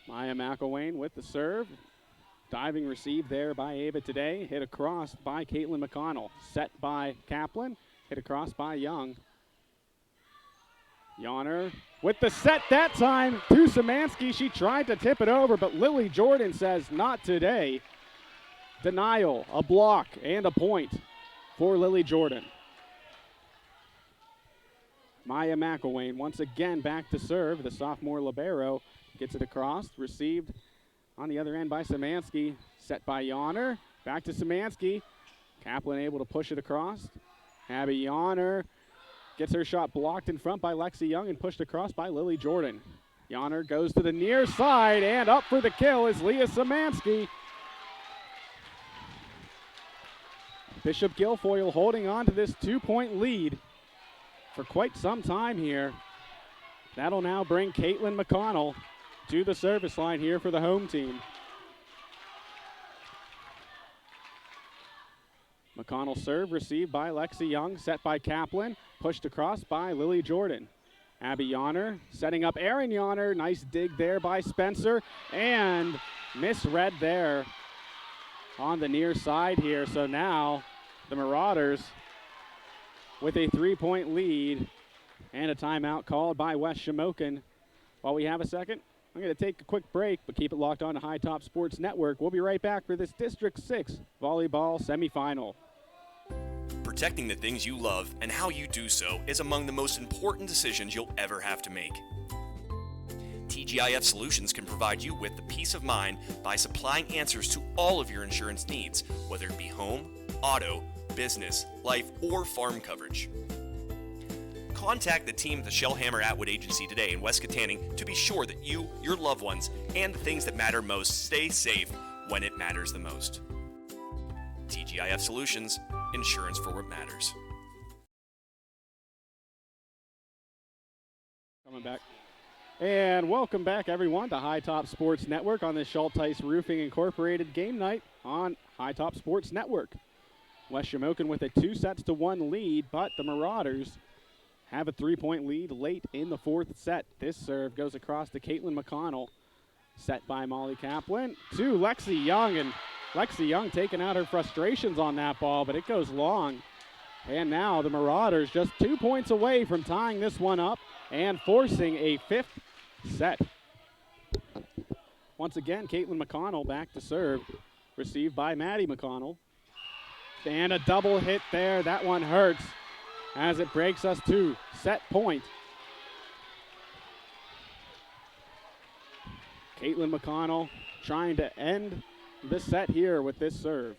Maya McElwain with the serve. Diving receive there by Ava Today. Hit across by Caitlin McConnell. Set by Kaplan. Hit across by Young. Yonner with the set that time to Szymanski. She tried to tip it over, but Lily Jordan says not today. Denial, a block, and a point for Lily Jordan. Maya McElwain once again back to serve. The sophomore libero gets it across. Received on the other end by Szymanski. Set by Yonner. Back to Szymanski. Kaplan able to push it across. Abby Yonner gets her shot blocked in front by Lexi Young and pushed across by Lily Jordan. Yonner goes to the near side, and up for the kill is Leah Szymanski. Bishop Guilfoyle holding on to this 2-point lead for quite some time here. That'll now bring Caitlin McConnell to the service line here for the home team. McConnell serve received by Lexi Young, set by Kaplan, pushed across by Lily Jordan. Abby Yonner setting up Aaron Yonner. Nice dig there by Spencer, and misread there on the near side here. So now the Marauders with a 3-point lead and a timeout called by West Shamokin. While we have a second, I'm going to take a quick break, but keep it locked on to High Top Sports Network. We'll be right back for this District 6 volleyball semifinal. Protecting the things you love and how you do so is among the most important decisions you'll ever have to make. TGIF Solutions can provide you with the peace of mind by supplying answers to all of your insurance needs, whether it be home, auto, business, life, or farm coverage. Contact the team at the Shellhammer Atwood Agency today in West Katanning to be sure that you, your loved ones, and the things that matter most stay safe when it matters the most. TGIF Solutions, insurance for what matters. Coming back. And welcome back, everyone, to High Top Sports Network on this Schulteis Roofing Incorporated game night on High Top Sports Network. West Shamokin with a 2-1 lead, but the Marauders have a 3-point lead late in the fourth set. This serve goes across to Caitlin McConnell. Set by Molly Kaplan to Lexi Young, and Lexi Young taking out her frustrations on that ball, but it goes long. And now the Marauders just 2 points away from tying this one up and forcing a fifth set. Once again, Caitlin McConnell back to serve. Received by Maddie McConnell. And a double hit there. That one hurts as it breaks us to set point. Caitlin McConnell trying to end the set here with this serve.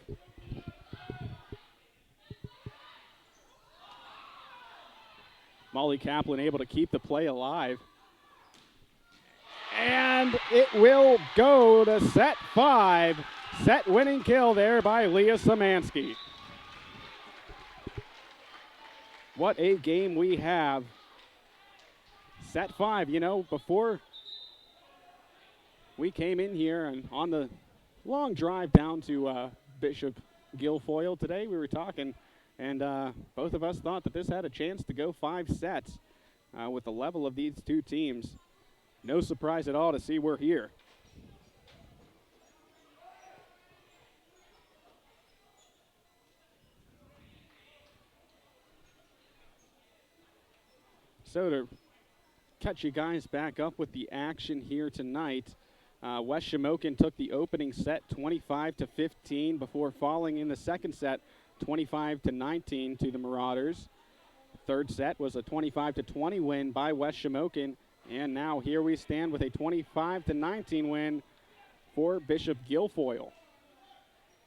Molly Kaplan able to keep the play alive. And it will go to set 5. Set winning kill there by Leah Szymanski. What a game we have. Set 5, you know, before we came in here and on the long drive down to Bishop Guilfoyle today, we were talking, and both of us thought that this had a chance to go 5 sets with the level of these two teams. No surprise at all to see we're here. So to catch you guys back up with the action here tonight, West Shamokin took the opening set 25-15 before falling in the second set 25-19 to the Marauders. Third set was a 25-20 win by West Shamokin, and now here we stand with a 25-19 win for Bishop Guilfoyle.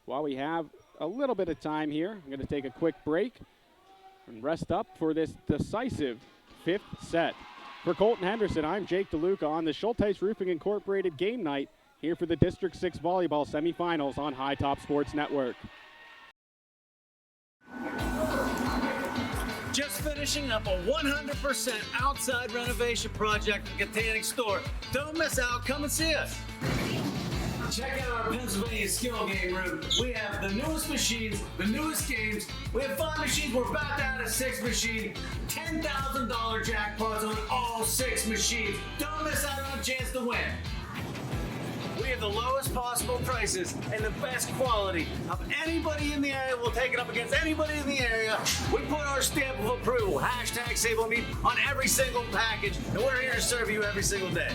While we have a little bit of time here, I'm going to take a quick break and rest up for this decisive 5th set. For Colton Henderson, I'm Jake DeLuca on the Schulteis Roofing Incorporated game night here for the District 6 Volleyball Semifinals on High Top Sports Network. Just finishing up a 100% outside renovation project at Containing Store. Don't miss out. Come and see us. Check out our Pennsylvania skill game room. We have the newest machines, the newest games. We have 5 machines. We're about to add a 6th machine. $10,000 jackpots on all 6 machines. Don't miss out on a chance to win. We have the lowest possible prices and the best quality of anybody in the area. We'll take it up against anybody in the area. We put our stamp of approval, hashtag Sable Meat, on every single package, and we're here to serve you every single day.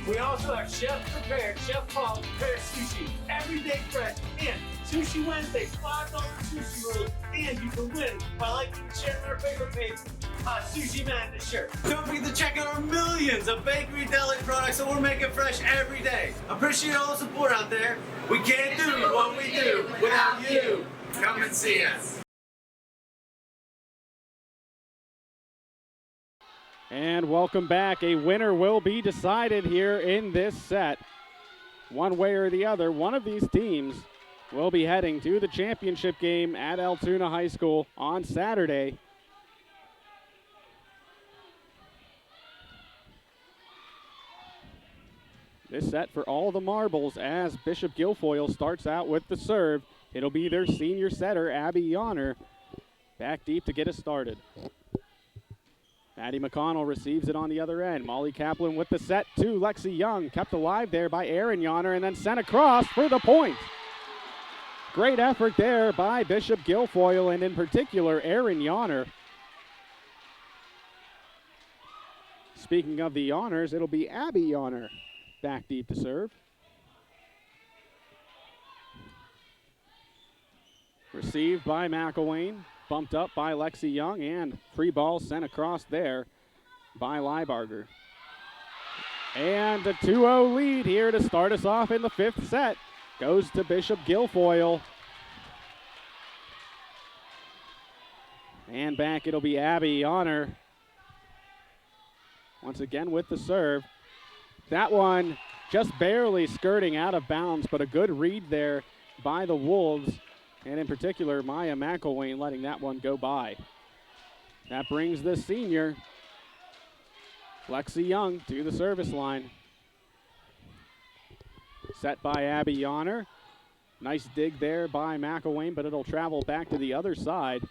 We also have chef-prepared, chef-quality prepared sushi, everyday fresh, and Sushi Wednesday, $5 sushi rolls, and you can win by liking and sharing our favorite page, Sushi Madness shirt. Don't forget to check out our millions of bakery deli products that we're making fresh every day. Appreciate all the support out there. We can't do what we do without you. Come and see us. And welcome back. A winner will be decided here in this set. One way or the other, one of these teams will be heading to the championship game at Altoona High School on Saturday. This set for all the marbles as Bishop Guilfoyle starts out with the serve. It'll be their senior setter, Abby Yonner, back deep to get us started. Maddie McConnell receives it on the other end. Molly Kaplan with the set to Lexi Young. Kept alive there by Erin Yonner and then sent across for the point. Great effort there by Bishop Guilfoyle and in particular Erin Yonner. Speaking of the Yonners, it'll be Abby Yonner back deep to serve. Received by McElwain. Bumped up by Lexi Young, and free ball sent across there by Leibarger. And a 2-0 lead here to start us off in the 5th set goes to Bishop Guilfoyle. And back it'll be Abby Yonner. Once again with the serve. That one just barely skirting out of bounds, but a good read there by the Wolves. And in particular, Maya McElwain letting that one go by. That brings the senior, Lexi Young, to the service line. Set by Abby Yonner. Nice dig there by McElwain, but it'll travel back to the other side.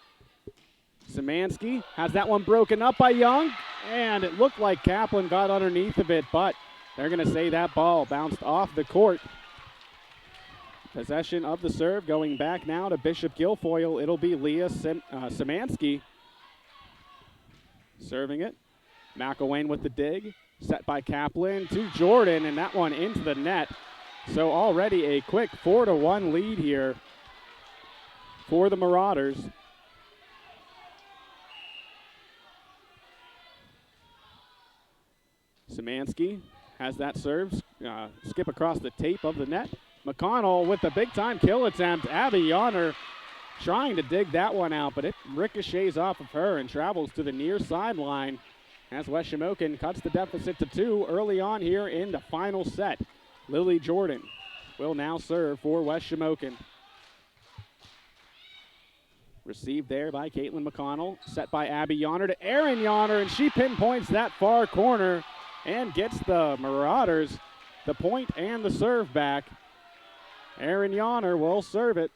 Szymanski has that one broken up by Young, and it looked like Kaplan got underneath of it, but they're going to say that ball bounced off the court. Possession of the serve going back now to Bishop Guilfoyle. It'll be Leah Szymanski serving it. McElwain with the dig. Set by Kaplan to Jordan, and that one into the net. So already a quick 4-1 lead here for the Marauders. Szymanski has that serve, skip across the tape of the net. McConnell with the big-time kill attempt. Abby Yonner trying to dig that one out, but it ricochets off of her and travels to the near sideline as West Shamokin cuts the deficit to 2 early on here in the final set. Lily Jordan will now serve for West Shamokin. Received there by Caitlin McConnell, set by Abby Yonner to Erin Yonner, and she pinpoints that far corner and gets the Marauders the point and the serve back. Erin Yonner will serve it.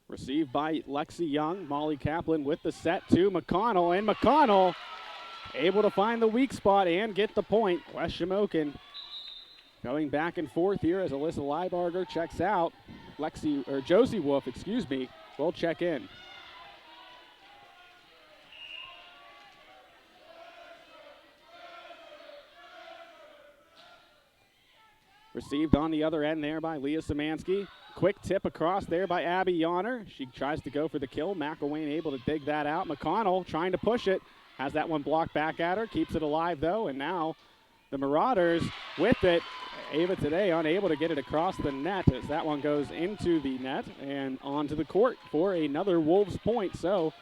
Received by Lexi Young. Molly Kaplan with the set to McConnell, and McConnell able to find the weak spot and get the point. West Shamokin going back and forth here as Alyssa Leibarger checks out. Josie Wolf, will check in. Received on the other end there by Leah Szymanski. Quick tip across there by Abby Yonner. She tries to go for the kill. McElwain able to dig that out. McConnell trying to push it. Has that one blocked back at her. Keeps it alive though. And now the Marauders with it. Ava today unable to get it across the net as that one goes into the net and onto the court for another Wolves point. So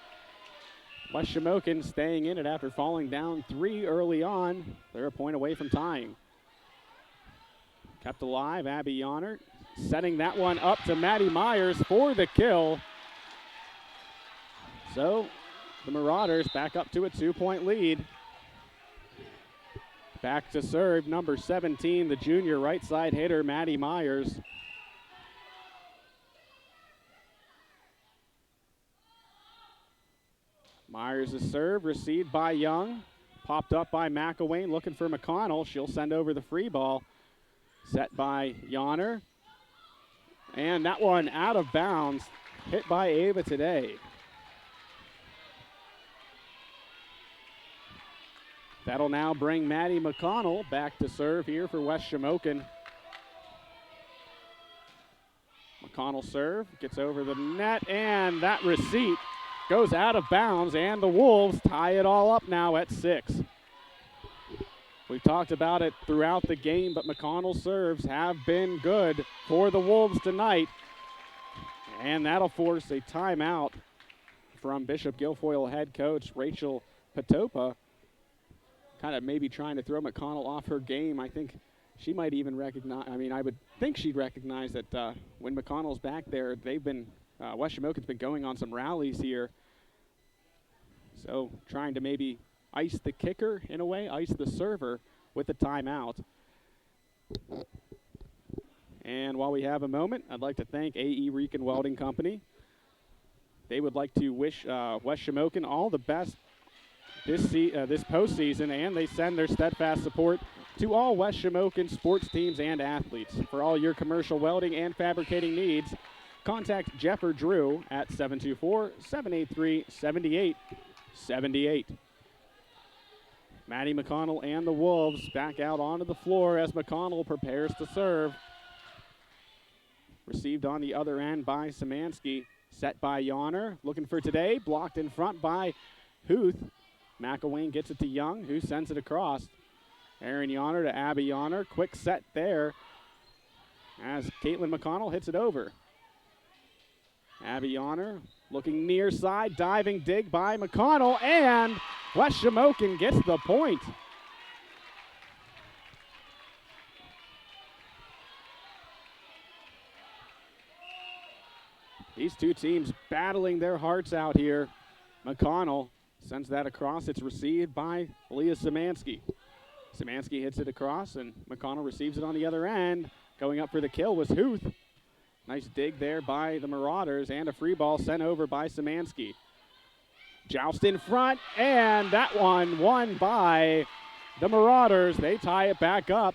West Shamokin staying in it after falling down 3 early on. They're a point away from tying. Kept alive, Abby Yonner setting that one up to Maddie Myers for the kill. So the Marauders back up to a 2-point lead. Back to serve, number 17, the junior right side hitter, Maddie Myers. Myers' serve received by Young. Popped up by McElwain, looking for McConnell. She'll send over the free ball. Set by Yonner. And that one out of bounds, hit by Ava today. That'll now bring Maddie McConnell back to serve here for West Shamokin. McConnell serve, gets over the net, and that receipt goes out of bounds, and the Wolves tie it all up now at 6. We've talked about it throughout the game, but McConnell's serves have been good for the Wolves tonight. And that'll force a timeout from Bishop Guilfoyle head coach Rachel Patopa. Kind of maybe trying to throw McConnell off her game. I think she might even recognize, I would think she'd recognize that when McConnell's back there, West Shamokin's been going on some rallies here. So trying to maybe ice the kicker in a way, ice the server with the timeout. And while we have a moment, I'd like to thank AE Rican Welding Company. They would like to wish West Shamokin all the best this postseason, and they send their steadfast support to all West Shamokin sports teams and athletes. For all your commercial welding and fabricating needs, contact Jeff or Drew at 724-783-7878. Maddie McConnell and the Wolves back out onto the floor as McConnell prepares to serve. Received on the other end by Szymanski. Set by Yonner. Looking for today. Blocked in front by Huth. McElwain gets it to Young, who sends it across. Erin Yonner to Abby Yonner. Quick set there as Caitlin McConnell hits it over. Abby Yonner looking near side. Diving dig by McConnell. And West Shamokin gets the point. These two teams battling their hearts out here. McConnell sends that across. It's received by Leah Szymanski. Szymanski hits it across, and McConnell receives it on the other end. Going up for the kill was Huth. Nice dig there by the Marauders, and a free ball sent over by Szymanski. Joust in front, and that one won by the Marauders. They tie it back up.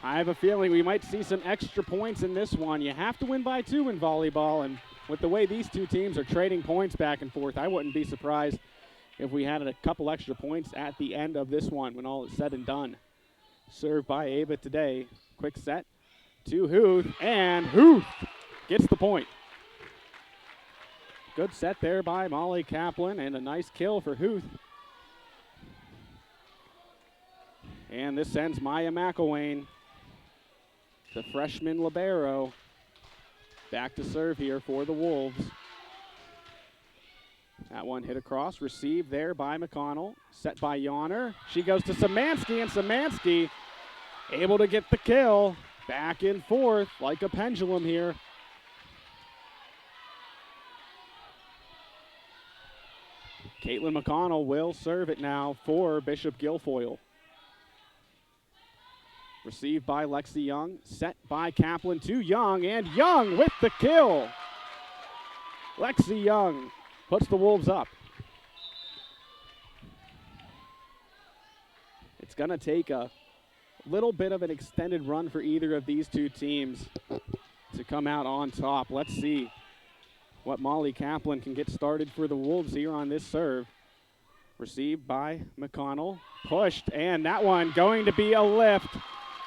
I have a feeling we might see some extra points in this one. You have to win by 2 in volleyball, and with the way these two teams are trading points back and forth, I wouldn't be surprised if we had a couple extra points at the end of this one when all is said and done. Served by Ava today. Quick set to Huth, and Huth gets the point. Good set there by Molly Kaplan and a nice kill for Huth. And this sends Maya McElwain, the freshman libero, back to serve here for the Wolves. That one hit across, received there by McConnell, set by Yonner. She goes to Szymanski, and Szymanski able to get the kill. Back and forth like a pendulum here. Caitlin McConnell will serve it now for Bishop Guilfoyle. Received by Lexi Young, set by Kaplan to Young, and Young with the kill. Lexi Young puts the Wolves up. It's going to take a little bit of an extended run for either of these two teams to come out on top. Let's see what Molly Kaplan can get started for the Wolves here on this serve. Received by McConnell, pushed, and that one going to be a lift.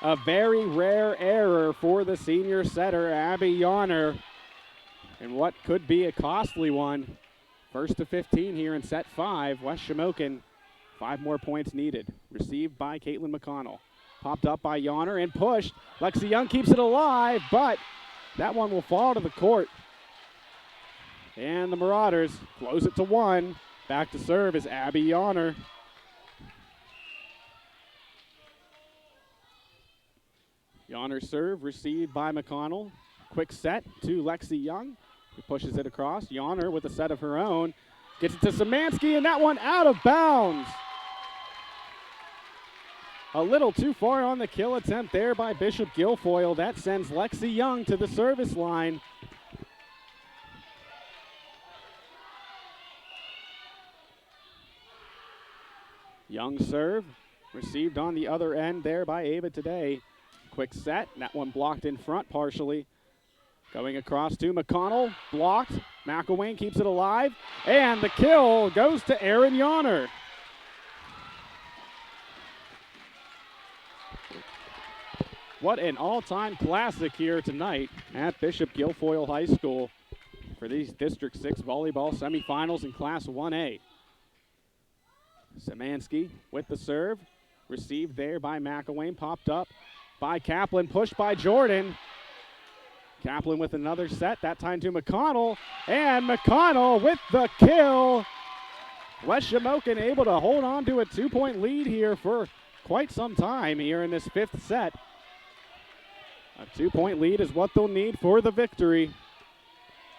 A very rare error for the senior setter, Abby Yonner, and what could be a costly one. First to 15 here in set 5. West Shamokin, 5 more points needed. Received by Caitlin McConnell. Popped up by Yonner and pushed. Lexi Young keeps it alive, but that one will fall to the court. And the Marauders close it to 1. Back to serve is Abby Yonner. Yonner serve received by McConnell. Quick set to Lexi Young, who pushes it across. Yonner with a set of her own. Gets it to Szymanski, and that one out of bounds. A little too far on the kill attempt there by Bishop Guilfoyle. That sends Lexi Young to the service line. Young serve, received on the other end there by Ava Today. Quick set, that one blocked in front partially. Going across to McConnell, blocked. McElwain keeps it alive, and the kill goes to Erin Yonner. What an all-time classic here tonight at Bishop Guilfoyle High School for these District 6 volleyball semifinals in Class 1A. Szymanski with the serve, received there by McElwain, popped up by Kaplan, pushed by Jordan. Kaplan with another set, that time to McConnell, and McConnell with the kill. West Shamokin able to hold on to a 2-point lead here for quite some time here in this 5th set. A 2-point lead is what they'll need for the victory,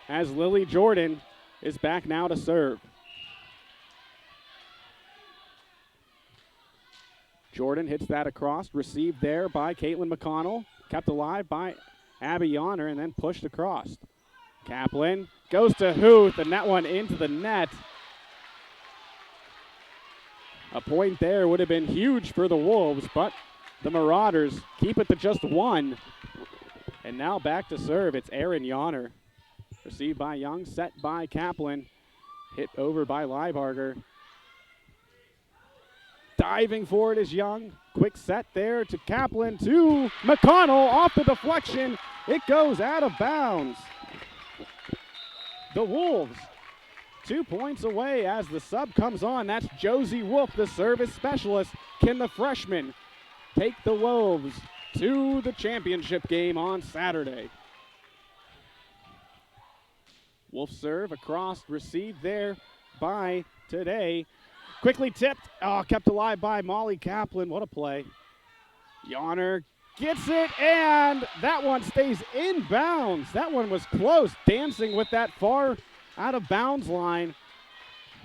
as Lily Jordan is back now to serve. Jordan hits that across, received there by Caitlin McConnell, kept alive by Abby Yonner, and then pushed across. Kaplan goes to Huth, and that one into the net. A point there would have been huge for the Wolves, but the Marauders keep it to just 1. And now back to serve, it's Erin Yonner. Received by Young, set by Kaplan, hit over by Leibarger. Diving for it is Young. Quick set there to Kaplan to McConnell off the deflection. It goes out of bounds. The Wolves 2 points away as the sub comes on. That's Josie Wolf, the service specialist. Can the freshman take the Wolves to the championship game on Saturday? Wolf serve across, received there by Today. Quickly tipped, kept alive by Molly Kaplan. What a play. Yonner gets it, and that one stays in bounds. That one was close, dancing with that far out of bounds line.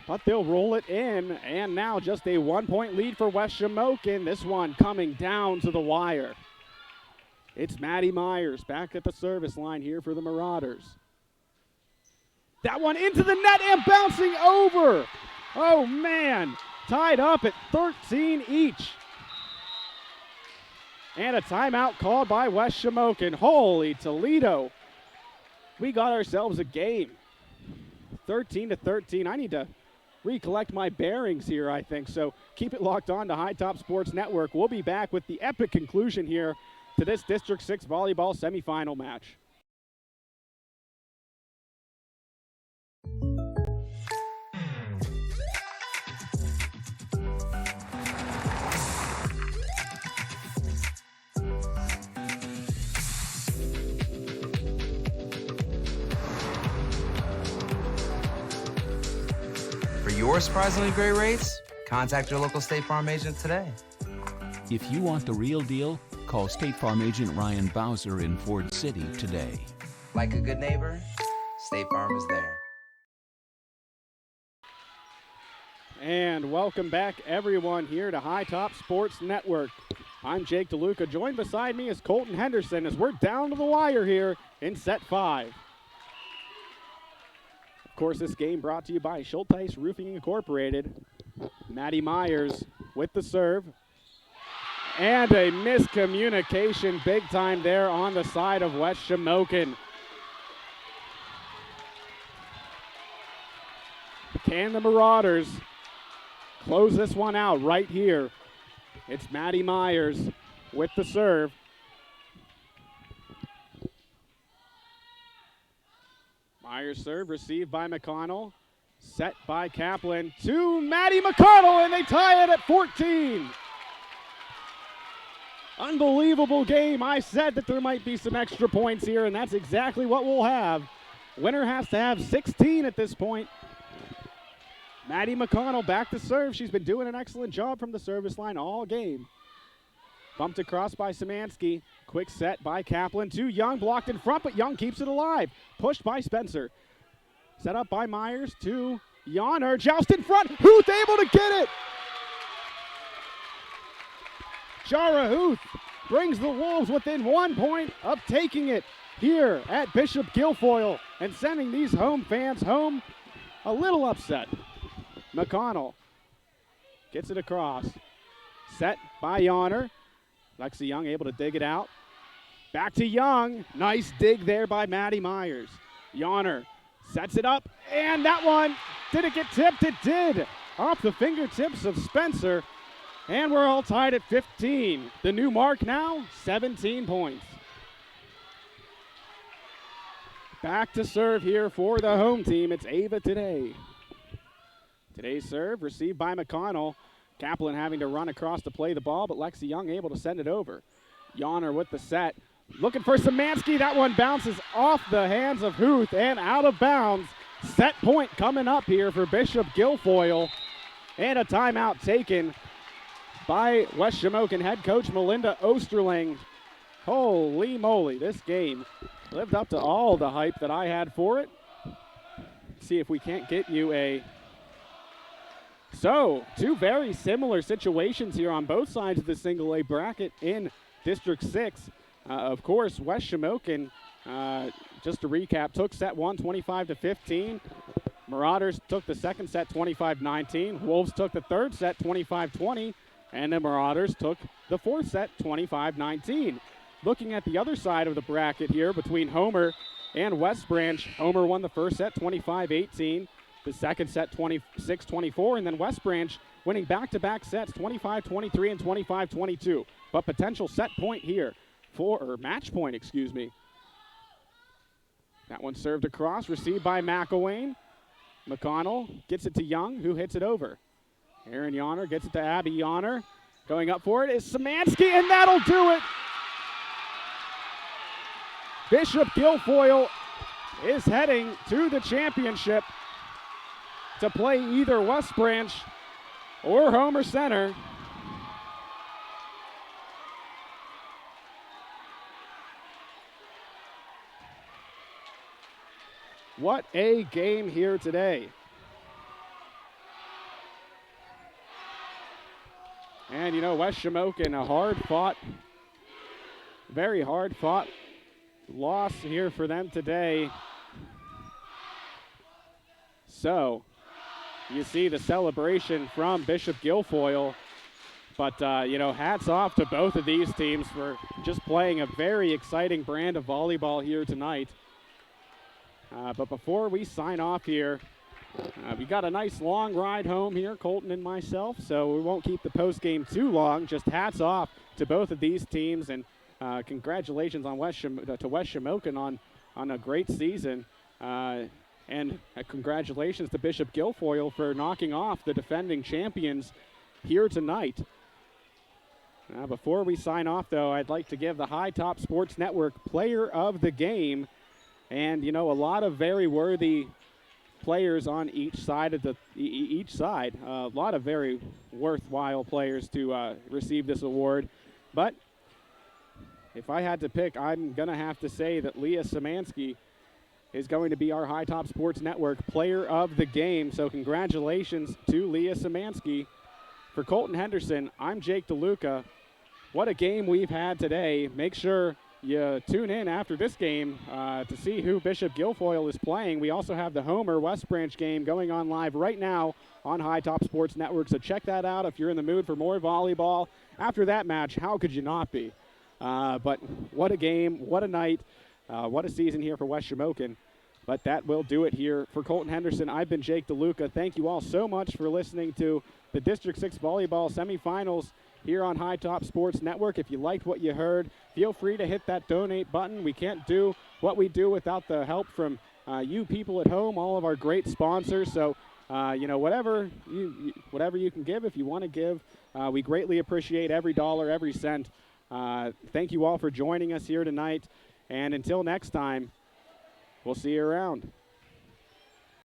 But they'll roll it in, and now just a 1-point lead for West Shamokin. This one coming down to the wire. It's Maddie Myers back at the service line here for the Marauders. That one into the net and bouncing over. Oh, man, tied up at 13 each. And a timeout called by West Shamokin. Holy Toledo. We got ourselves a game. 13-13. I need to recollect my bearings here, I think. So keep it locked on to High Top Sports Network. We'll be back with the epic conclusion here to this District 6 volleyball semifinal match. your surprisingly great rates? Contact your local State Farm agent today. If you want the real deal, call State Farm agent Ryan Bowser in Ford City today. Like a good neighbor, State Farm is there. And welcome back, everyone, here to High Top Sports Network. I'm Jake DeLuca. Joined beside me is Colton Henderson as we're down to the wire here in set 5. Of course, this game brought to you by Schulteis Roofing Incorporated. Maddie Myers with the serve. And a miscommunication big time there on the side of West Shamokin. Can the Marauders close this one out right here? It's Maddie Myers with the serve. Myers serve received by McConnell. Set by Kaplan to Maddie McConnell, and they tie it at 14. Unbelievable game. I said that there might be some extra points here, and that's exactly what we'll have. Winner has to have 16 at this point. Maddie McConnell back to serve. She's been doing an excellent job from the service line all game. Bumped across by Szymanski. Quick set by Kaplan to Young. Blocked in front, but Young keeps it alive. Pushed by Spencer. Set up by Myers to Yonner. Joust in front. Huth able to get it. Jara Huth brings the Wolves within 1 point of taking it here at Bishop Guilfoyle and sending these home fans home a little upset. McConnell gets it across. Set by Yonner. Lexi Young able to dig it out. Back to Young. Nice dig there by Maddie Myers. Yonner sets it up, and that one, did it get tipped? It did. Off the fingertips of Spencer, and we're all tied at 15. The new mark now, 17 points. Back to serve here for the home team. It's Ava today. Today's serve received by McConnell. Kaplan having to run across to play the ball, but Lexi Young able to send it over. Yonner with the set. Looking for Szymanski. That one bounces off the hands of Huth and out of bounds. Set point coming up here for Bishop Guilfoyle. And a timeout taken by West Shamokin head coach Melinda Osterling. Holy moly, this game lived up to all the hype that I had for it. See if we can't get you a... So, two very similar situations here on both sides of the single A bracket in District 6. Of course, West Shamokin, just to recap, took set 1 25-15. Marauders took the second set 25-19. Wolves took the third set 25-20. And the Marauders took the fourth set 25-19. Looking at the other side of the bracket here between Homer and West Branch, Homer won the first set 25-18. The second set 26-24, and then West Branch winning back-to-back sets 25-23 and 25-22. But potential set point here or match point, excuse me. That one served across, received by McElwain. McConnell gets it to Young, who hits it over. Aaron Yonner gets it to Abby Yonner. Going up for it is Szymanski, and that'll do it. Bishop Guilfoyle is heading to the championship to play either West Branch or Homer Center. What a game here today. And, you know, West Shamokin, a very hard-fought loss here for them today. So, you see the celebration from Bishop Guilfoyle. But, you know, hats off to both of these teams for just playing a very exciting brand of volleyball here tonight. But before we sign off here, we got a nice long ride home here, Colton and myself, so we won't keep the post-game too long. Just hats off to both of these teams, and congratulations on to West Shamokin on a great season. And congratulations to Bishop Guilfoyle for knocking off the defending champions here tonight. Before we sign off, though, I'd like to give the High Top Sports Network Player of the Game. And, you know, a lot of very worthy players on each side of each side. A lot of very worthwhile players to receive this award. But if I had to pick, I'm going to have to say that Leah Szymanski is going to be our High Top Sports Network Player of the Game. So congratulations to Leah Szymanski. For Colton Henderson, I'm Jake DeLuca. What a game we've had today. Make sure you tune in after this game to see who Bishop Guilfoyle is playing. We also have the Homer West Branch game going on live right now on High Top Sports Network. So check that out if you're in the mood for more volleyball. After that match, how could you not be? But what a game, what a night, what a season here for West Shamokin. But that will do it here for Colton Henderson. I've been Jake DeLuca. Thank you all so much for listening to the District 6 Volleyball Semifinals here on High Top Sports Network. If you liked what you heard, feel free to hit that donate button. We can't do what we do without the help from you people at home, all of our great sponsors. So, whatever you can give, if you want to give, we greatly appreciate every dollar, every cent. Thank you all for joining us here tonight. And until next time, we'll see you around.